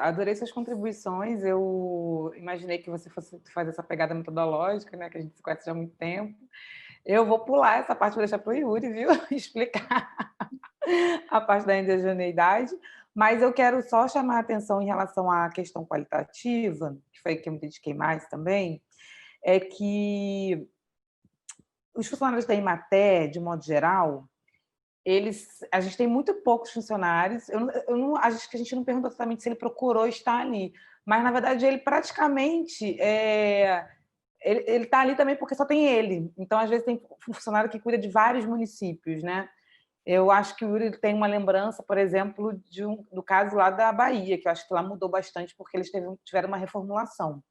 adorei suas contribuições. Eu imaginei que você fosse fazer essa pegada metodológica, né, que a gente se conhece já há muito tempo. Eu vou pular essa parte, vou deixar para o Yuri, viu? Explicar a parte da indigeneidade, mas eu quero só chamar a atenção em relação à questão qualitativa, que foi que eu me dediquei mais também, é que os funcionários da Emater, de modo geral, a gente tem muito poucos funcionários. Acho que a gente não perguntou exatamente se ele procurou estar ali, mas, na verdade, ele praticamente ele está ali também porque só tem ele. Então, às vezes, tem funcionário que cuida de vários municípios, né? Eu acho que o Yuri tem uma lembrança, por exemplo, do caso lá da Bahia, que eu acho que lá mudou bastante porque eles tiveram uma reformulação.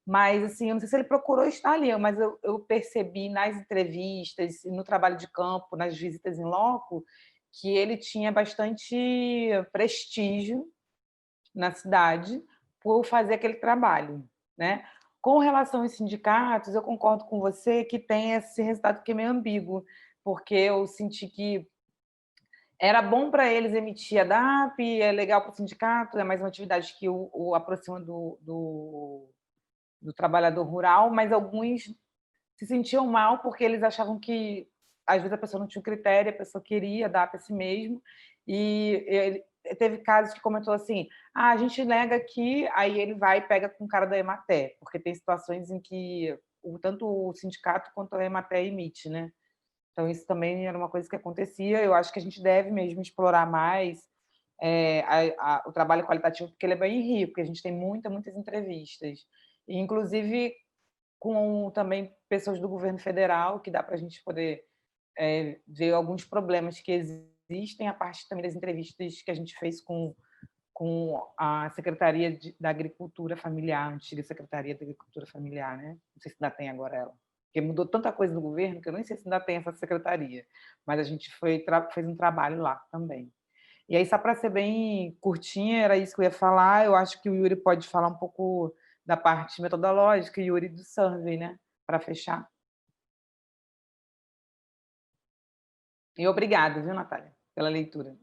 Mas, assim, eu não sei se ele procurou estar ali, mas eu percebi nas entrevistas, no trabalho de campo, nas visitas em loco, que ele tinha bastante prestígio na cidade por fazer aquele trabalho, né? Com relação aos sindicatos, eu concordo com você que tem esse resultado que é meio ambíguo, porque eu senti que era bom para eles emitir a DAP, é legal para o sindicato, é mais uma atividade que o aproxima do trabalhador rural, mas alguns se sentiam mal porque eles achavam que, às vezes, a pessoa não tinha um critério, a pessoa queria dar para si mesmo, e ele teve casos que comentou assim, a gente nega aqui, aí ele vai e pega com o cara da Emater, porque tem situações em que tanto o sindicato quanto a Emater emite, né? Então, isso também era uma coisa que acontecia. Eu acho que a gente deve mesmo explorar mais o trabalho qualitativo, porque ele é bem rico, porque a gente tem muitas entrevistas. E, inclusive, com também pessoas do governo federal, que dá para a gente poder ver alguns problemas que existem, a parte também das entrevistas que a gente fez com a Secretaria da Agricultura Familiar, a antiga Secretaria da Agricultura Familiar, né? Não sei se ainda tem agora ela, porque mudou tanta coisa no governo que eu nem sei se ainda tem essa secretaria, mas a gente fez um trabalho lá também. E aí, só para ser bem curtinha, era isso que eu ia falar. Eu acho que o Yuri pode falar um pouco da parte metodológica e Yuri do survey, né? Para fechar. E obrigada, viu, Natália, pela leitura.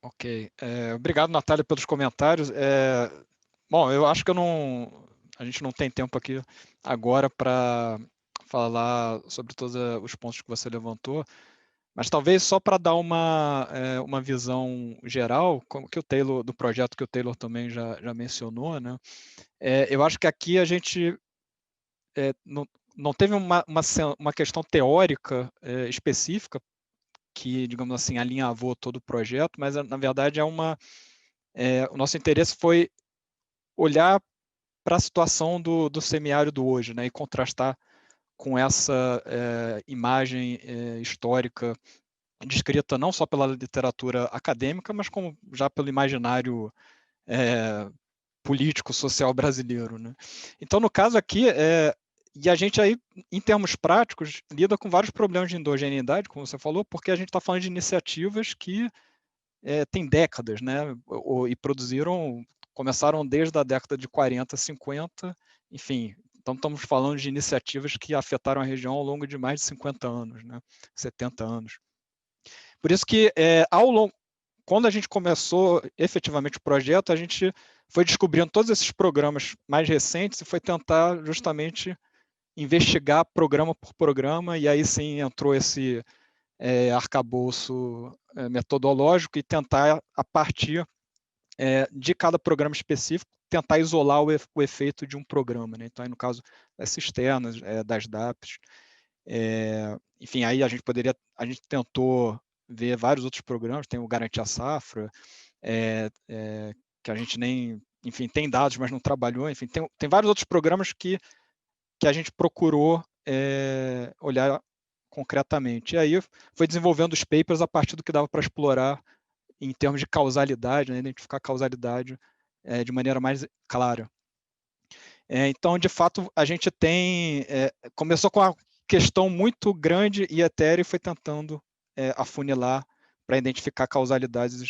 Ok. Obrigado, Natália, pelos comentários. Bom, eu acho que a gente não tem tempo aqui agora para falar sobre todos os pontos que você levantou, mas talvez só para dar uma visão geral, como que do projeto que o Taylor também já mencionou, né? Eu acho que aqui a gente não teve uma questão teórica específica que, digamos assim, alinhavou todo o projeto, mas, na verdade, o nosso interesse foi olhar para a situação do semiárido hoje, né, e contrastar com essa imagem histórica descrita não só pela literatura acadêmica, mas como já pelo imaginário político, social brasileiro, né? Então, no caso aqui, e a gente aí, em termos práticos, lida com vários problemas de endogeneidade, como você falou, porque a gente está falando de iniciativas que têm décadas, né? E começaram desde a década de 40, 50, enfim. Então, estamos falando de iniciativas que afetaram a região ao longo de mais de 50 anos, né? 70 anos. Por isso que, quando a gente começou efetivamente o projeto, a gente foi descobrindo todos esses programas mais recentes e foi tentar justamente investigar programa por programa, e aí sim entrou esse arcabouço metodológico e tentar, a partir de cada programa específico, tentar isolar o efeito de um programa, né? Então, aí, no caso das cisternas, das DAPs, enfim, aí a gente tentou ver vários outros programas, tem o Garantia Safra, que a gente nem, enfim, tem dados, mas não trabalhou, enfim, tem vários outros programas que que a gente procurou olhar concretamente. E aí foi desenvolvendo os papers a partir do que dava para explorar em termos de causalidade, né, identificar causalidade de maneira mais clara. Então, de fato, a gente começou com uma questão muito grande e etérea e foi tentando afunilar para identificar causalidades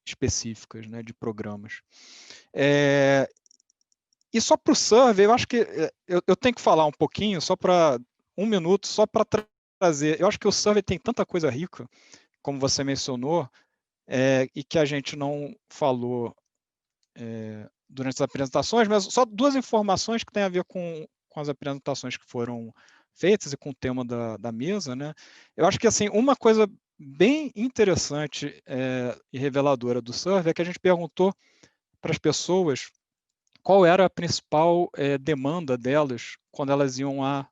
específicas, né, de programas. E só para o survey, eu acho que eu tenho que falar um pouquinho, só para 1 minuto, só para trazer. Eu acho que o survey tem tanta coisa rica, como você mencionou, e que a gente não falou durante as apresentações, mas só 2 informações que têm a ver com as apresentações que foram feitas e com o tema da mesa, né? Eu acho que assim, uma coisa bem interessante e reveladora do survey é que a gente perguntou para as pessoas qual era a principal demanda delas quando elas iam a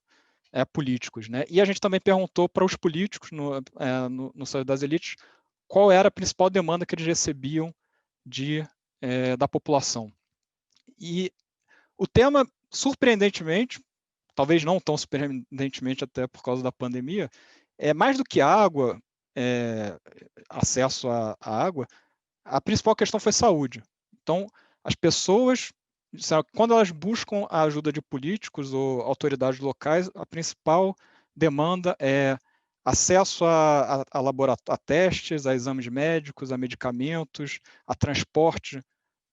políticos, né? E a gente também perguntou para os políticos no survey das elites qual era a principal demanda que eles recebiam da população. E o tema, surpreendentemente, talvez não tão surpreendentemente até por causa da pandemia, mais do que água, acesso à água, a principal questão foi saúde. Então, as pessoas, quando elas buscam a ajuda de políticos ou autoridades locais, a principal demanda é acesso a testes, a exames médicos, a medicamentos, a transporte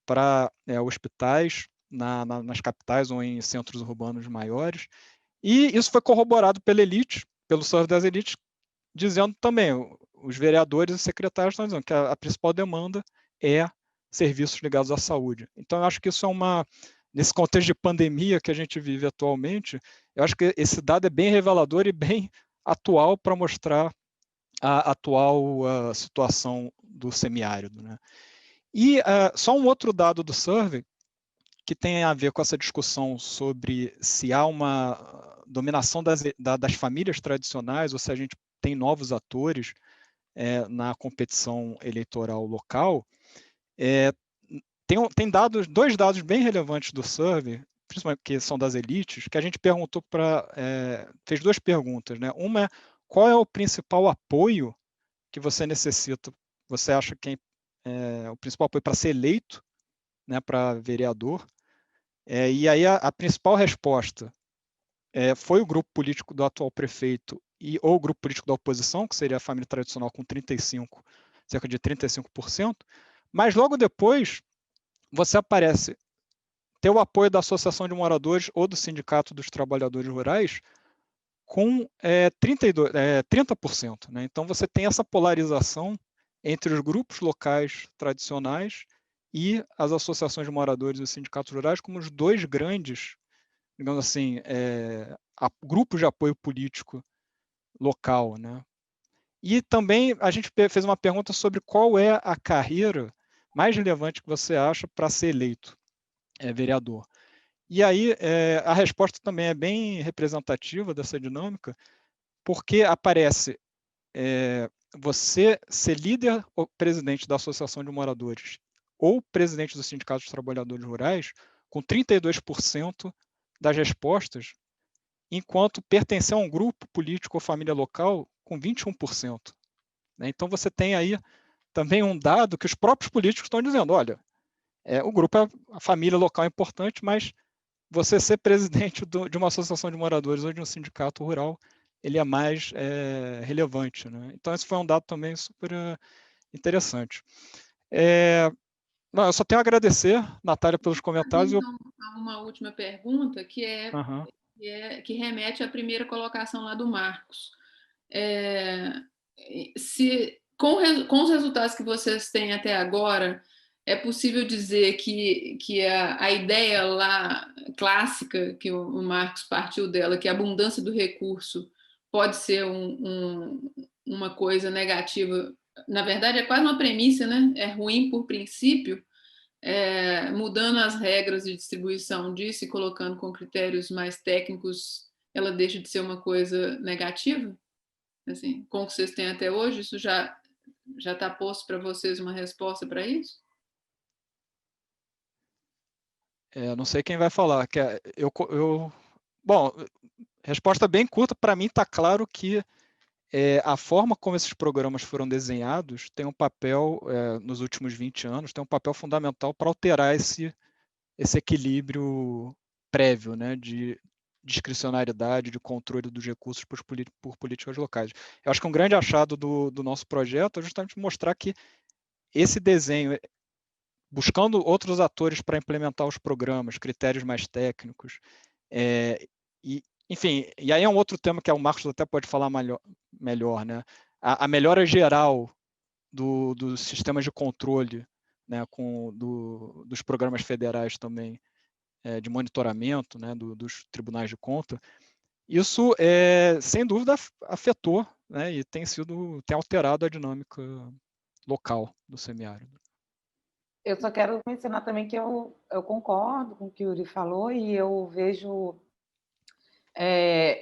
para hospitais nas capitais ou em centros urbanos maiores. E isso foi corroborado pela elite, pelo survey das elites, dizendo também, os vereadores e secretários estão dizendo que a principal demanda é serviços ligados à saúde. Então, eu acho que isso nesse contexto de pandemia que a gente vive atualmente, eu acho que esse dado é bem revelador e bem atual para mostrar a atual situação do semiárido, né? E só um outro dado do survey que tem a ver com essa discussão sobre se há uma dominação das famílias tradicionais ou se a gente tem novos atores na competição eleitoral local. Tem 2 dados bem relevantes do survey, principalmente que são das elites, que a gente perguntou fez 2 perguntas, né? Uma é qual é o principal apoio que você necessita, você acha que o principal apoio para ser eleito, né, para vereador, e aí a principal resposta foi o grupo político do atual prefeito ou o grupo político da oposição, que seria a família tradicional com cerca de 35%, mas logo depois você aparece ter o apoio da Associação de Moradores ou do Sindicato dos Trabalhadores Rurais com 30%. Né? Então você tem essa polarização entre os grupos locais tradicionais e as associações de moradores e os sindicatos rurais como os 2 grandes, digamos assim, grupos de apoio político local, né? E também a gente fez uma pergunta sobre qual é a carreira mais relevante que você acha para ser eleito vereador. E aí a resposta também é bem representativa dessa dinâmica, porque aparece você ser líder ou presidente da Associação de Moradores ou presidente do Sindicato dos Trabalhadores Rurais com 32% das respostas, enquanto pertencer a um grupo político ou família local com 21%. Né? Então você tem aí também um dado que os próprios políticos estão dizendo, olha, o grupo, a família local é importante, mas você ser presidente de uma associação de moradores ou de um sindicato rural, ele é mais relevante. Né? Então, esse foi um dado também super interessante. Eu só tenho a agradecer, Natália, pelos comentários. Então, uma última pergunta, que remete à primeira colocação lá do Marcos. Com os resultados que vocês têm até agora, é possível dizer que a ideia lá clássica que o Marcos partiu dela, que a abundância do recurso pode ser uma coisa negativa, na verdade é quase uma premissa, né? É ruim por princípio, mudando as regras de distribuição disso e colocando com critérios mais técnicos, ela deixa de ser uma coisa negativa? Assim, com o que vocês têm até hoje, isso já está posto para vocês uma resposta para isso? Não sei quem vai falar. Eu Bom, resposta bem curta, para mim está claro que a forma como esses programas foram desenhados tem um papel, nos últimos 20 anos, tem um papel fundamental para alterar esse equilíbrio prévio, né, de discricionariedade, de controle dos recursos por políticas locais. Eu acho que um grande achado do nosso projeto é justamente mostrar que esse desenho, buscando outros atores para implementar os programas, critérios mais técnicos, enfim, e aí é um outro tema que o Marcos até pode falar melhor, né? A melhora geral dos sistemas de controle, né, dos programas federais também, de monitoramento, né, dos tribunais de conta, isso, sem dúvida, afetou, né, e tem alterado a dinâmica local do semiárido. Eu só quero mencionar também que eu concordo com o que o Yuri falou e eu vejo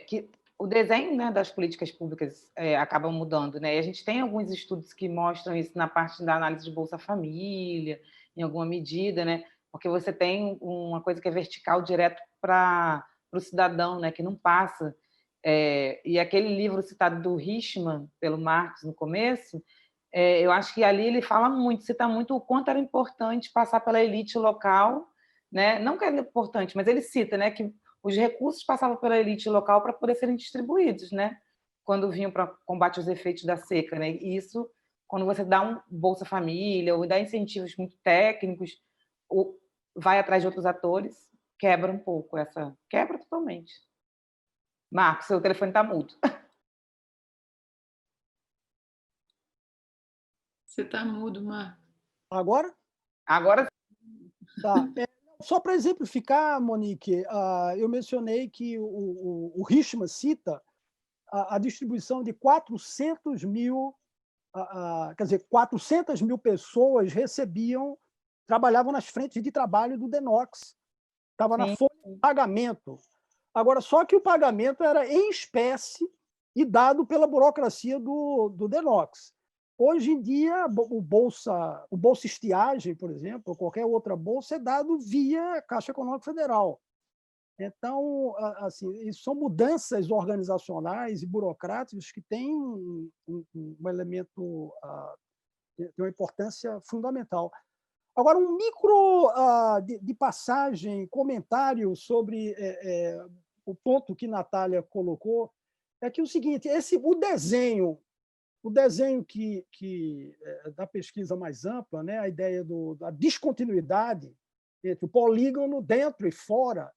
que o desenho, né, das políticas públicas acaba mudando, né? E a gente tem alguns estudos que mostram isso na parte da análise de Bolsa Família, em alguma medida, né? Porque você tem uma coisa que é vertical direto para o cidadão, né, que não passa. E aquele livro citado do Richman, pelo Marcos, no começo, eu acho que ali ele cita muito o quanto era importante passar pela elite local, né? Não que era importante, mas ele cita, né, que os recursos passavam pela elite local para poder serem distribuídos, né? Quando vinham para combate aos efeitos da seca, né? E isso, quando você dá um Bolsa Família ou dá incentivos muito técnicos, ou vai atrás de outros atores, quebra um pouco quebra totalmente. Marcos, seu telefone está mudo. Você está mudo, Marcos. Agora? Agora tá. Só para exemplificar, Monique, eu mencionei que o Richman cita a distribuição de 400 mil, quer dizer, 400 mil pessoas trabalhavam nas frentes de trabalho do DENOX, estava na folha de pagamento. Agora, só que o pagamento era em espécie e dado pela burocracia do DENOX. Hoje em dia, o Bolsa Estiagem, por exemplo, ou qualquer outra bolsa, é dado via Caixa Econômica Federal. Então, assim, são mudanças organizacionais e burocráticas que têm um elemento de uma importância fundamental. Agora, um micro de passagem, comentário sobre o ponto que Natália colocou, é que o seguinte, o desenho da pesquisa mais ampla, né, a ideia da descontinuidade entre o polígono dentro e fora,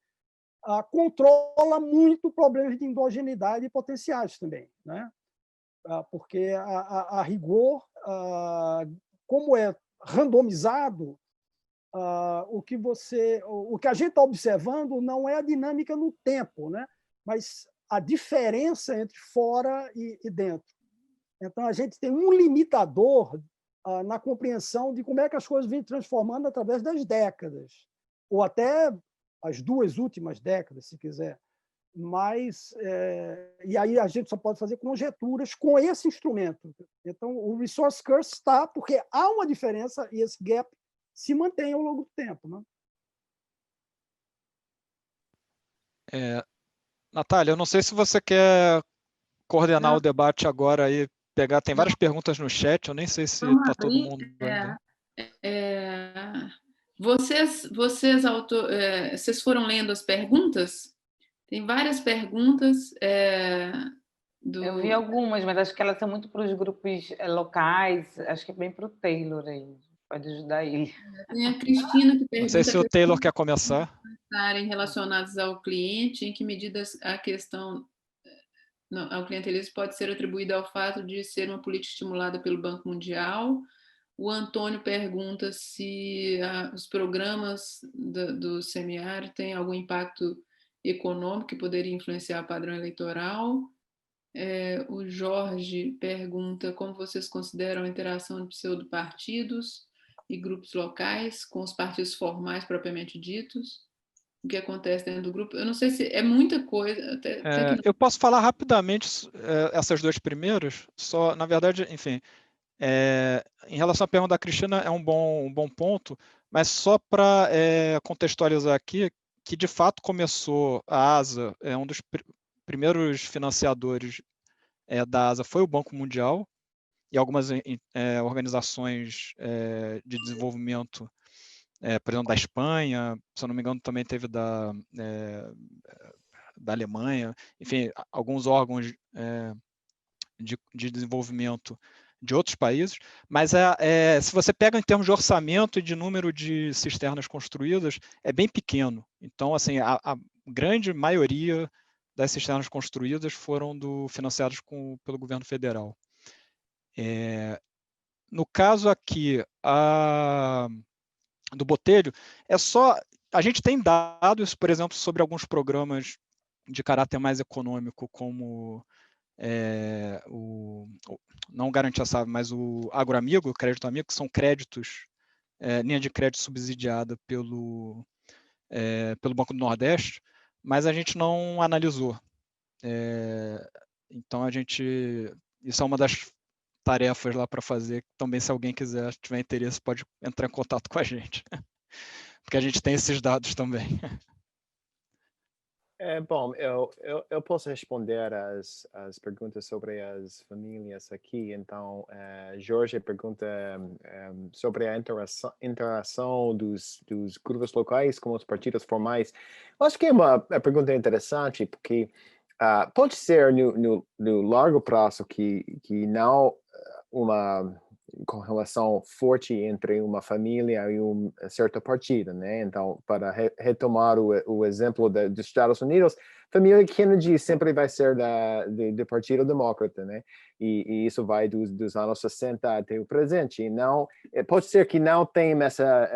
controla muito problemas de endogeneidade potenciais também, né? Porque a rigor, como é randomizado, o que a gente está observando não é a dinâmica no tempo, né? Mas a diferença entre fora e dentro. Então, a gente tem um limitador na compreensão de como é que as coisas vêm transformando através das décadas, ou até as 2 últimas décadas, se quiser. Mas, e aí a gente só pode fazer conjecturas com esse instrumento. Então, o resource curse está porque há uma diferença e esse gap se mantém ao longo do tempo, né? Natália, eu não sei se você quer coordenar o debate agora aí, tem várias perguntas no chat, eu nem sei se está todo mundo ainda. Vocês foram lendo as perguntas? Tem várias perguntas. Eu vi algumas, mas acho que elas são muito para os grupos locais, acho que é bem para o Taylor aí, pode ajudar ele. Tem a Cristina que pergunta... Não sei se o Taylor quer começar. Relacionados ao cliente, em que medida a questão ao clientelismo pode ser atribuída ao fato de ser uma política estimulada pelo Banco Mundial. O Antônio pergunta se os programas do semiárido têm algum impacto econômico que poderia influenciar o padrão eleitoral. O Jorge pergunta como vocês consideram a interação de pseudopartidos e grupos locais com os partidos formais propriamente ditos. O que acontece dentro do grupo. Eu não sei se é muita coisa. Eu posso falar rapidamente essas 2 primeiras, só, na verdade, enfim, em relação à pergunta da Cristina, é um bom ponto, mas só para contextualizar aqui, que de fato começou, a ASA é um dos primeiros financiadores da ASA foi o Banco Mundial e algumas organizações de desenvolvimento, por exemplo, da Espanha, se eu não me engano, também teve da Alemanha, enfim, alguns órgãos de desenvolvimento de outros países, mas se você pega em termos de orçamento e de número de cisternas construídas, é bem pequeno. Então, assim, a grande maioria das cisternas construídas foram financiadas pelo governo federal. No caso aqui do Botelho, a gente tem dados, por exemplo, sobre alguns programas de caráter mais econômico, como não Garantia Safra, mas o Agroamigo, o Crédito Amigo, que são créditos, linha de crédito subsidiada pelo Banco do Nordeste, mas a gente não analisou. Então, isso é uma das tarefas lá para fazer. Também, se alguém tiver interesse, pode entrar em contato com a gente, porque a gente tem esses dados também. Bom, eu posso responder as perguntas sobre as famílias aqui. Então, Jorge pergunta sobre a interação dos grupos locais com os partidos formais. Eu acho que é uma pergunta interessante, porque pode ser no largo prazo que não uma correlação forte entre uma família e um certo partido, né? Então, para retomar o exemplo dos Estados Unidos, a família Kennedy sempre vai ser do Partido Democrata, né? E isso vai dos anos 60 até o presente. E não, pode ser que não tenha essa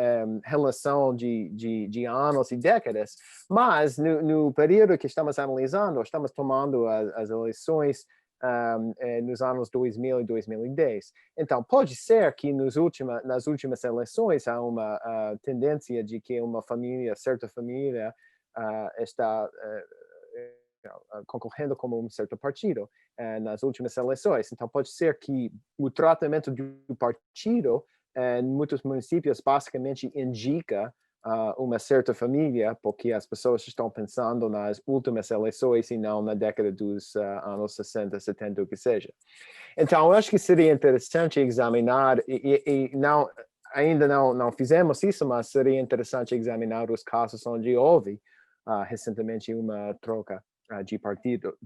relação de anos e décadas, mas no período que estamos analisando, estamos tomando as eleições nos anos 2000 e 2010. Então, pode ser que nas últimas eleições há uma tendência de que certa família está concorrendo como um certo partido nas últimas eleições. Então, pode ser que o tratamento do partido em muitos municípios basicamente indica uma certa família, porque as pessoas estão pensando nas últimas eleições e não na década dos anos 60, 70, o que seja. Então, eu acho que seria interessante examinar, ainda não fizemos isso, mas seria interessante examinar os casos onde houve recentemente uma troca de partido.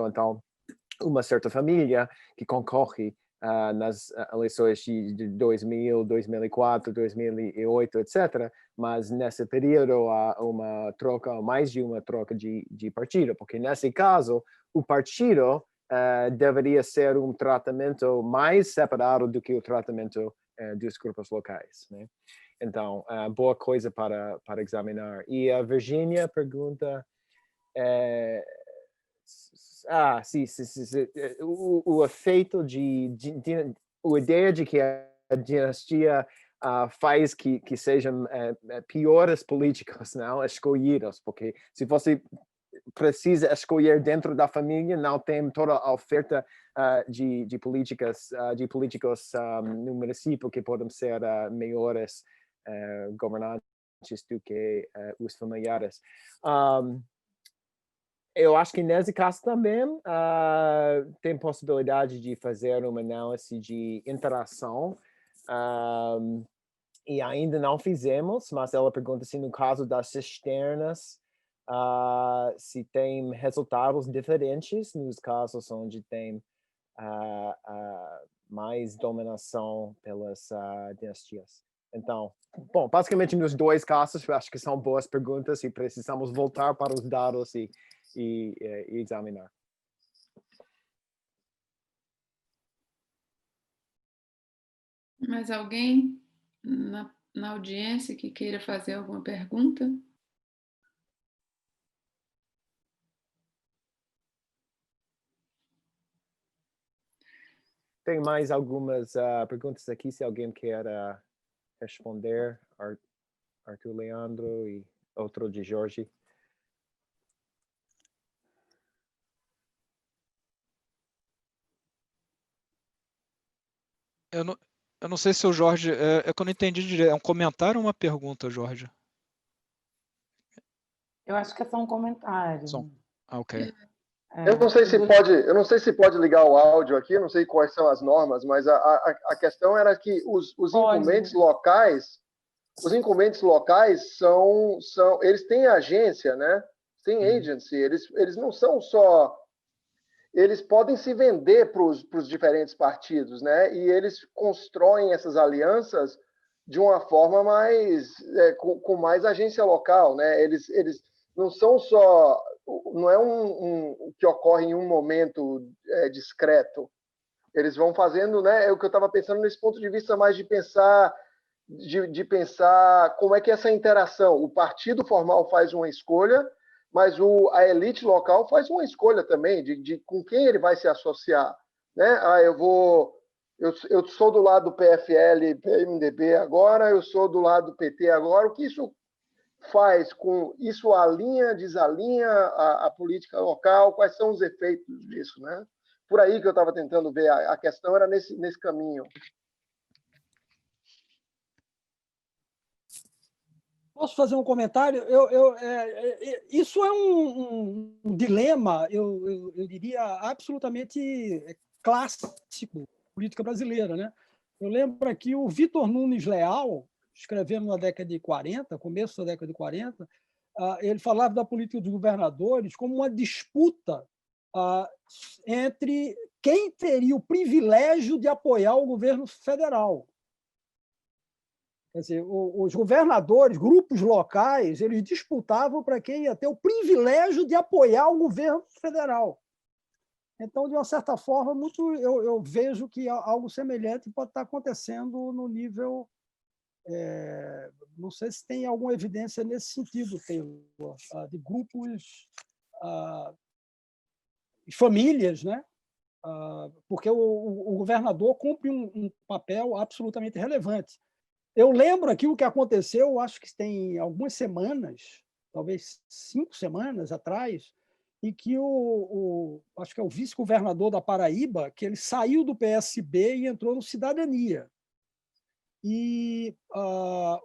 Então, uma certa família que concorre nas eleições de 2000, 2004, 2008, etc. Mas nesse período há mais de uma troca de partido, porque nesse caso o partido deveria ser um tratamento mais separado do que o tratamento dos grupos locais, né? Então, boa coisa para examinar. E a Virginia pergunta... sim. O efeito a ideia de que a dinastia faz que sejam piores políticos não escolhidos, porque se você precisa escolher dentro da família, não tem toda a oferta de políticos no município que podem ser melhores governantes do que os familiares. Eu acho que nesse caso também tem possibilidade de fazer uma análise de interação e ainda não fizemos, mas ela pergunta se no caso das cisternas se tem resultados diferentes nos casos onde tem mais dominação pelas dinastias. Então, bom, basicamente nos dois casos eu acho que são boas perguntas e precisamos voltar para os dados e examinar. Mais alguém na audiência que queira fazer alguma pergunta? Tem mais algumas perguntas aqui, se alguém quer responder. Arthur Leandro e outro de Jorge. Eu não sei se o Jorge... É que eu não entendi direito. É um comentário ou uma pergunta, Jorge? Eu acho que é só um comentário. Ok. Eu não sei se pode ligar o áudio aqui, não sei quais são as normas, mas a questão era que os incumbentes locais, eles têm agência, né? Tem agency, eles não são só, eles podem se vender para os diferentes partidos, né? E eles constroem essas alianças de uma forma mais com mais agência local, né? Eles não são só, não é um que ocorre em um momento discreto. Eles vão fazendo, né? É o que eu estava pensando nesse ponto de vista mais de pensar como é que é essa interação. O partido formal faz uma escolha, mas a elite local faz uma escolha também de com quem ele vai se associar, né? Eu sou do lado do PFL, PMDB agora, eu sou do lado do PT agora. O que isso faz com isso? Alinha, desalinha a política local? Quais são os efeitos disso, né? Por aí que eu estava tentando ver. A questão era nesse caminho. Posso fazer um comentário? Isso é um dilema, eu diria, absolutamente clássico da política brasileira, né? Eu lembro aqui o Vitor Nunes Leal, escrevendo na década de 40, começo da década de 40, ele falava da política dos governadores como uma disputa entre quem teria o privilégio de apoiar o governo federal. Quer dizer, os governadores, grupos locais, eles disputavam para quem ia ter o privilégio de apoiar o governo federal. Então, de uma certa forma, eu vejo que algo semelhante pode estar acontecendo no nível... não sei se tem alguma evidência nesse sentido, de grupos e famílias, né? Porque o governador cumpre um papel absolutamente relevante. Eu lembro aqui o que aconteceu, acho que tem algumas semanas, talvez 5 semanas atrás, em que acho que é o vice-governador da Paraíba, que ele saiu do PSB e entrou no Cidadania. E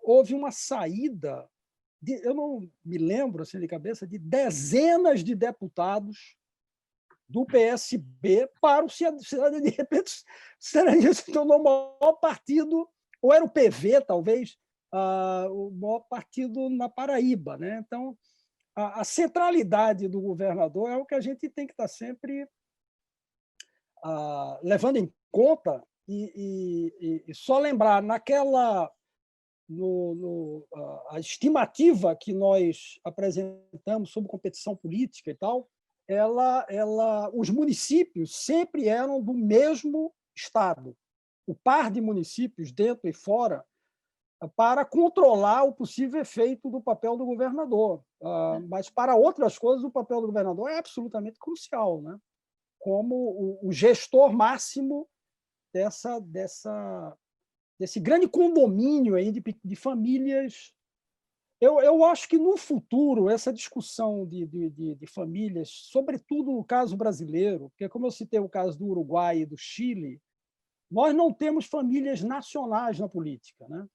houve uma saída, eu não me lembro assim de cabeça, de dezenas de deputados do PSB para o Cidadania. De repente, o Cidadania se tornou o maior partido, ou era o PV, talvez, o maior partido na Paraíba, né? Então, a centralidade do governador é o que a gente tem que estar sempre levando em conta e só lembrar a estimativa que nós apresentamos sobre competição política e tal, os municípios sempre eram do mesmo estado. O par de municípios, dentro e fora, para controlar o possível efeito do papel do governador. Mas, para outras coisas, o papel do governador é absolutamente crucial, né? Como o gestor máximo desse grande condomínio aí de famílias. Eu acho que, no futuro, essa discussão de famílias, sobretudo no caso brasileiro, porque, como eu citei o caso do Uruguai e do Chile, nós não temos famílias nacionais na política, né?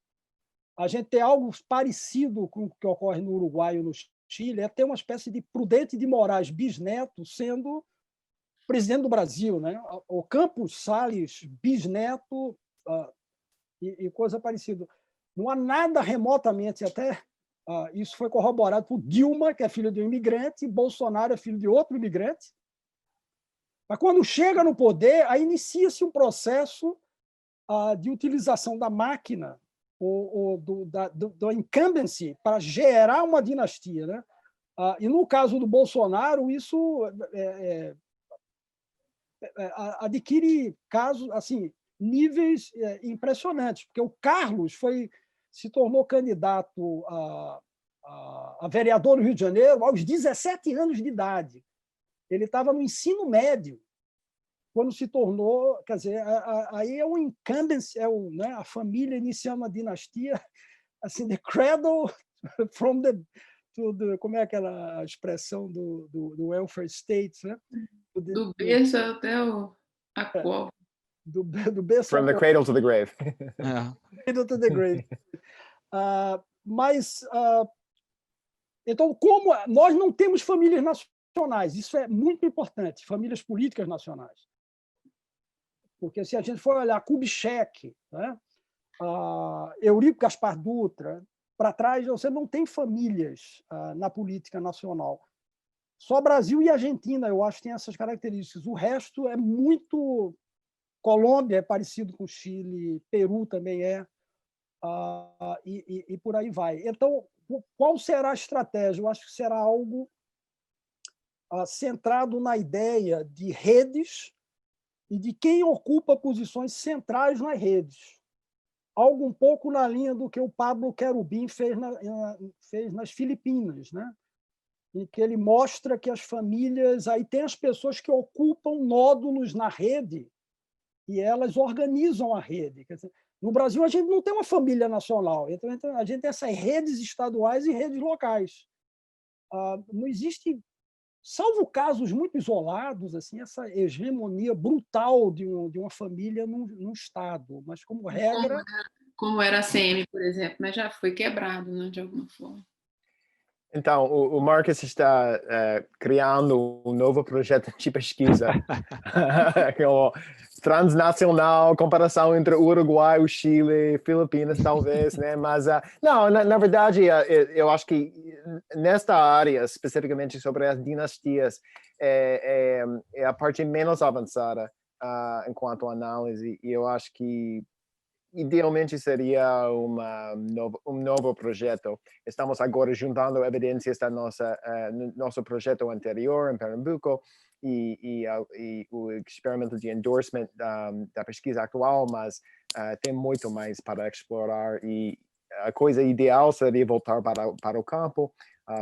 A gente tem algo parecido com o que ocorre no Uruguai ou no Chile, é ter uma espécie de Prudente de Moraes bisneto sendo presidente do Brasil, né? O Campos Salles bisneto e coisa parecida. Não há nada remotamente, até isso foi corroborado por Dilma, que é filho de um imigrante, e Bolsonaro é filho de outro imigrante. Mas, quando chega no poder, aí inicia-se um processo de utilização da máquina ou do incumbency para gerar uma dinastia, né? E, no caso do Bolsonaro, isso adquire casos, assim, níveis impressionantes, porque o Carlos se tornou candidato a vereador no Rio de Janeiro aos 17 anos de idade. Ele estava no ensino médio quando se tornou, quer dizer, aí é um incumbency, né, a família iniciando uma dinastia, assim, the cradle from como é aquela expressão do welfare state, né? Do berço até a cova. Do berço from the cradle to the grave. Cradle to the grave. Mas Então, como nós não temos famílias nacionais, isso é muito importante, famílias políticas nacionais. Porque se a gente for olhar Kubitschek, né, Eurico Gaspar Dutra, para trás você não tem famílias na política nacional. Só Brasil e Argentina, eu acho, tem essas características. O resto é muito... Colômbia é parecido com Chile, Peru também é, e por aí vai. Então, qual será a estratégia? Eu acho que será algo centrado na ideia de redes e de quem ocupa posições centrais nas redes. Algo um pouco na linha do que o Pablo Querubim fez nas Filipinas, né? Em que ele mostra que as famílias... Aí tem as pessoas que ocupam nódulos na rede e elas organizam a rede. Quer dizer, no Brasil, a gente não tem uma família nacional, então a gente tem essas redes estaduais e redes locais. Não existe, salvo casos muito isolados, assim, essa hegemonia brutal de uma família num Estado, mas, como regra... Como era a CM, por exemplo, mas já foi quebrado, né, de alguma forma. Então, o Marcos está criando um novo projeto de pesquisa transnacional, comparação entre Uruguai, o Chile, Filipinas, talvez, né? Mas, não, na verdade, eu acho que nesta área, especificamente sobre as dinastias, é a parte menos avançada enquanto análise, e eu acho que idealmente seria um novo projeto. Estamos agora juntando evidências da nosso projeto anterior em Pernambuco e o experimento de endorsement da pesquisa atual, mas tem muito mais para explorar e a coisa ideal seria voltar para o campo,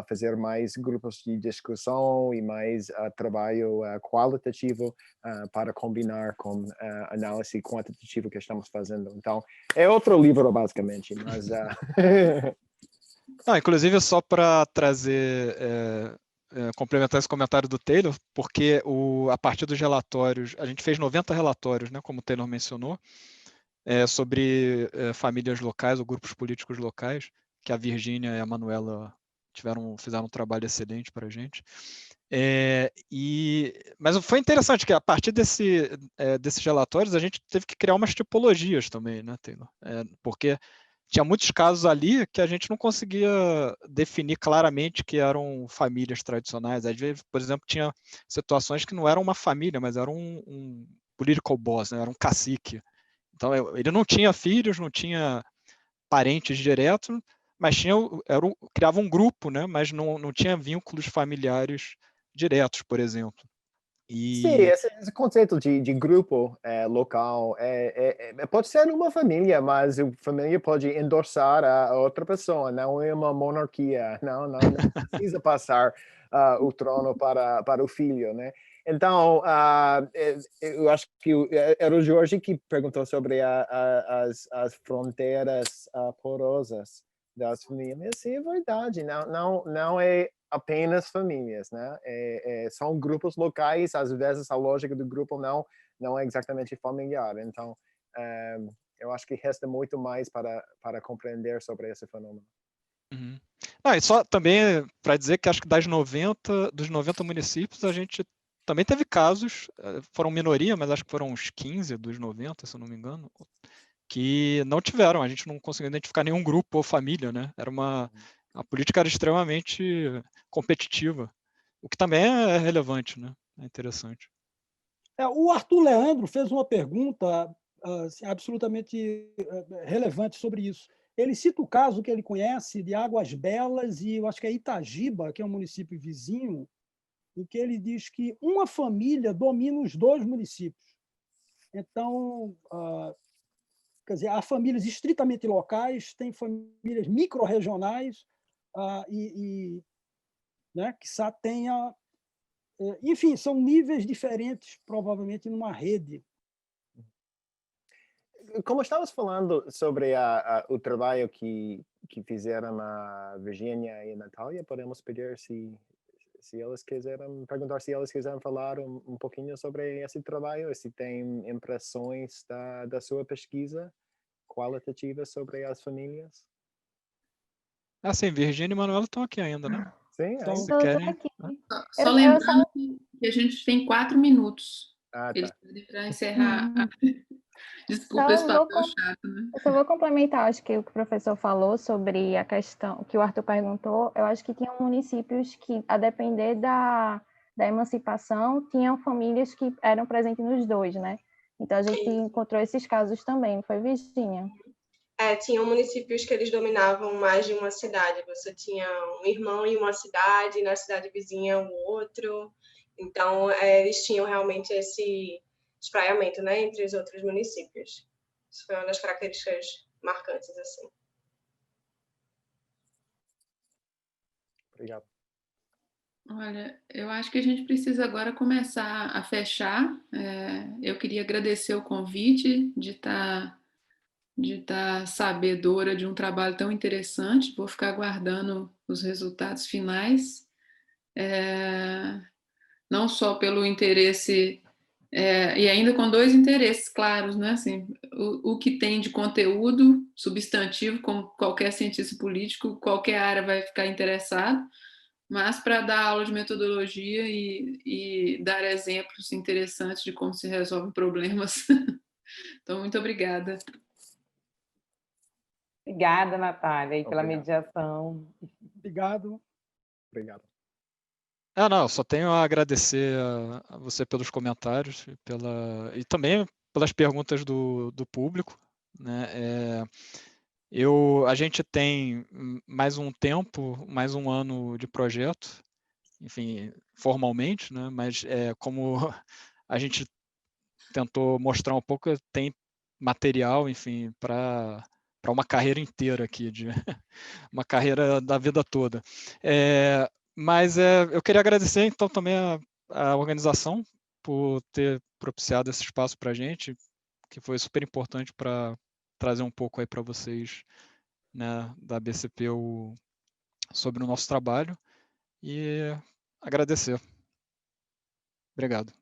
fazer mais grupos de discussão e mais trabalho qualitativo para combinar com a análise quantitativa que estamos fazendo. Então, é outro livro, basicamente. Mas, inclusive, só para trazer, complementar esse comentário do Taylor, porque a partir dos relatórios, a gente fez 90 relatórios, né, como o Taylor mencionou, sobre famílias locais ou grupos políticos locais, que a Virgínia e a Manuela fizeram um trabalho excelente para a gente. Mas foi interessante que a partir desses relatórios a gente teve que criar umas tipologias também, né, Taylor? Porque tinha muitos casos ali que a gente não conseguia definir claramente que eram famílias tradicionais. Às vezes, por exemplo, tinha situações que não eram uma família, mas era um political boss, né? Era um cacique. Então, ele não tinha filhos, não tinha parentes diretos, mas criava um grupo, né? Mas não tinha vínculos familiares diretos, por exemplo. Sim, esse conceito de grupo local pode ser uma família, mas a família pode endossar a outra pessoa, não é uma monarquia, não precisa passar o trono para o filho, né? Então, eu acho que era o Jorge que perguntou sobre as fronteiras porosas das famílias. Sim, é verdade, não é apenas famílias, né? São grupos locais, às vezes a lógica do grupo não é exatamente familiar. Então, eu acho que resta muito mais para compreender sobre esse fenômeno. Uhum. E só também para dizer que acho que dos 90 municípios, a gente também teve casos, foram minoria, mas acho que foram uns 15 dos 90, se eu não me engano, que não tiveram, a gente não conseguiu identificar nenhum grupo ou família, né? A política era extremamente competitiva, o que também é relevante, né? É interessante. O Arthur Leandro fez uma pergunta absolutamente relevante sobre isso. Ele cita o caso que ele conhece de Águas Belas e eu acho que é Itagiba, que é um município vizinho, em que ele diz que uma família domina os 2 municípios. Então, quer dizer, há famílias estritamente locais, tem famílias micro-regionais né, quiçá tenha... Enfim, são níveis diferentes, provavelmente, numa rede. Como estávamos falando sobre o trabalho que fizeram a Virgínia e a Natália, podemos pedir se elas quiserem, perguntar se elas quiserem falar um pouquinho sobre esse trabalho, se tem impressões da sua pesquisa qualitativa sobre as famílias. sim, Virgínia e Manuela estão aqui ainda, né? Sim, Então, se Todos querem... aqui. Só Eu lembrando que a gente tem 4 minutos. Ah, Eles tá. pedem para encerrar. Desculpa Só esse vou papel chato, né? Eu só vou complementar, acho que o que o professor falou sobre a questão que o Arthur perguntou. Eu acho que tinham municípios que, a depender da emancipação, tinham famílias que eram presentes nos dois, né? Então a gente encontrou esses casos também, não foi, Virgínia? Tinham municípios que eles dominavam mais de uma cidade. Você tinha um irmão em uma cidade, na cidade vizinha o outro. Então, eles tinham realmente esse espraiamento, né, entre os outros municípios. Isso foi uma das características marcantes, assim. Obrigado. Olha, eu acho que a gente precisa agora começar a fechar. Eu queria agradecer o convite de estar sabedora de um trabalho tão interessante. Vou ficar aguardando os resultados finais, não só pelo interesse, e ainda com 2 interesses claros, né? Assim, o que tem de conteúdo substantivo, como qualquer cientista político, qualquer área vai ficar interessado, mas para dar aula de metodologia e dar exemplos interessantes de como se resolvem problemas. Então, muito obrigada. Obrigada, Natália, aí pela Obrigado. mediação. Obrigado. Obrigado. Não, só tenho a agradecer a você pelos comentários e também pelas perguntas do público, né? A gente tem mais um tempo, mais um ano de projeto, enfim, formalmente, né? Mas como a gente tentou mostrar um pouco, tem material, enfim, para uma carreira inteira aqui, uma carreira da vida toda. Mas eu queria agradecer, então, também a organização por ter propiciado esse espaço para a gente, que foi super importante para trazer um pouco aí para vocês, né, da BCP sobre o nosso trabalho, e agradecer. Obrigado.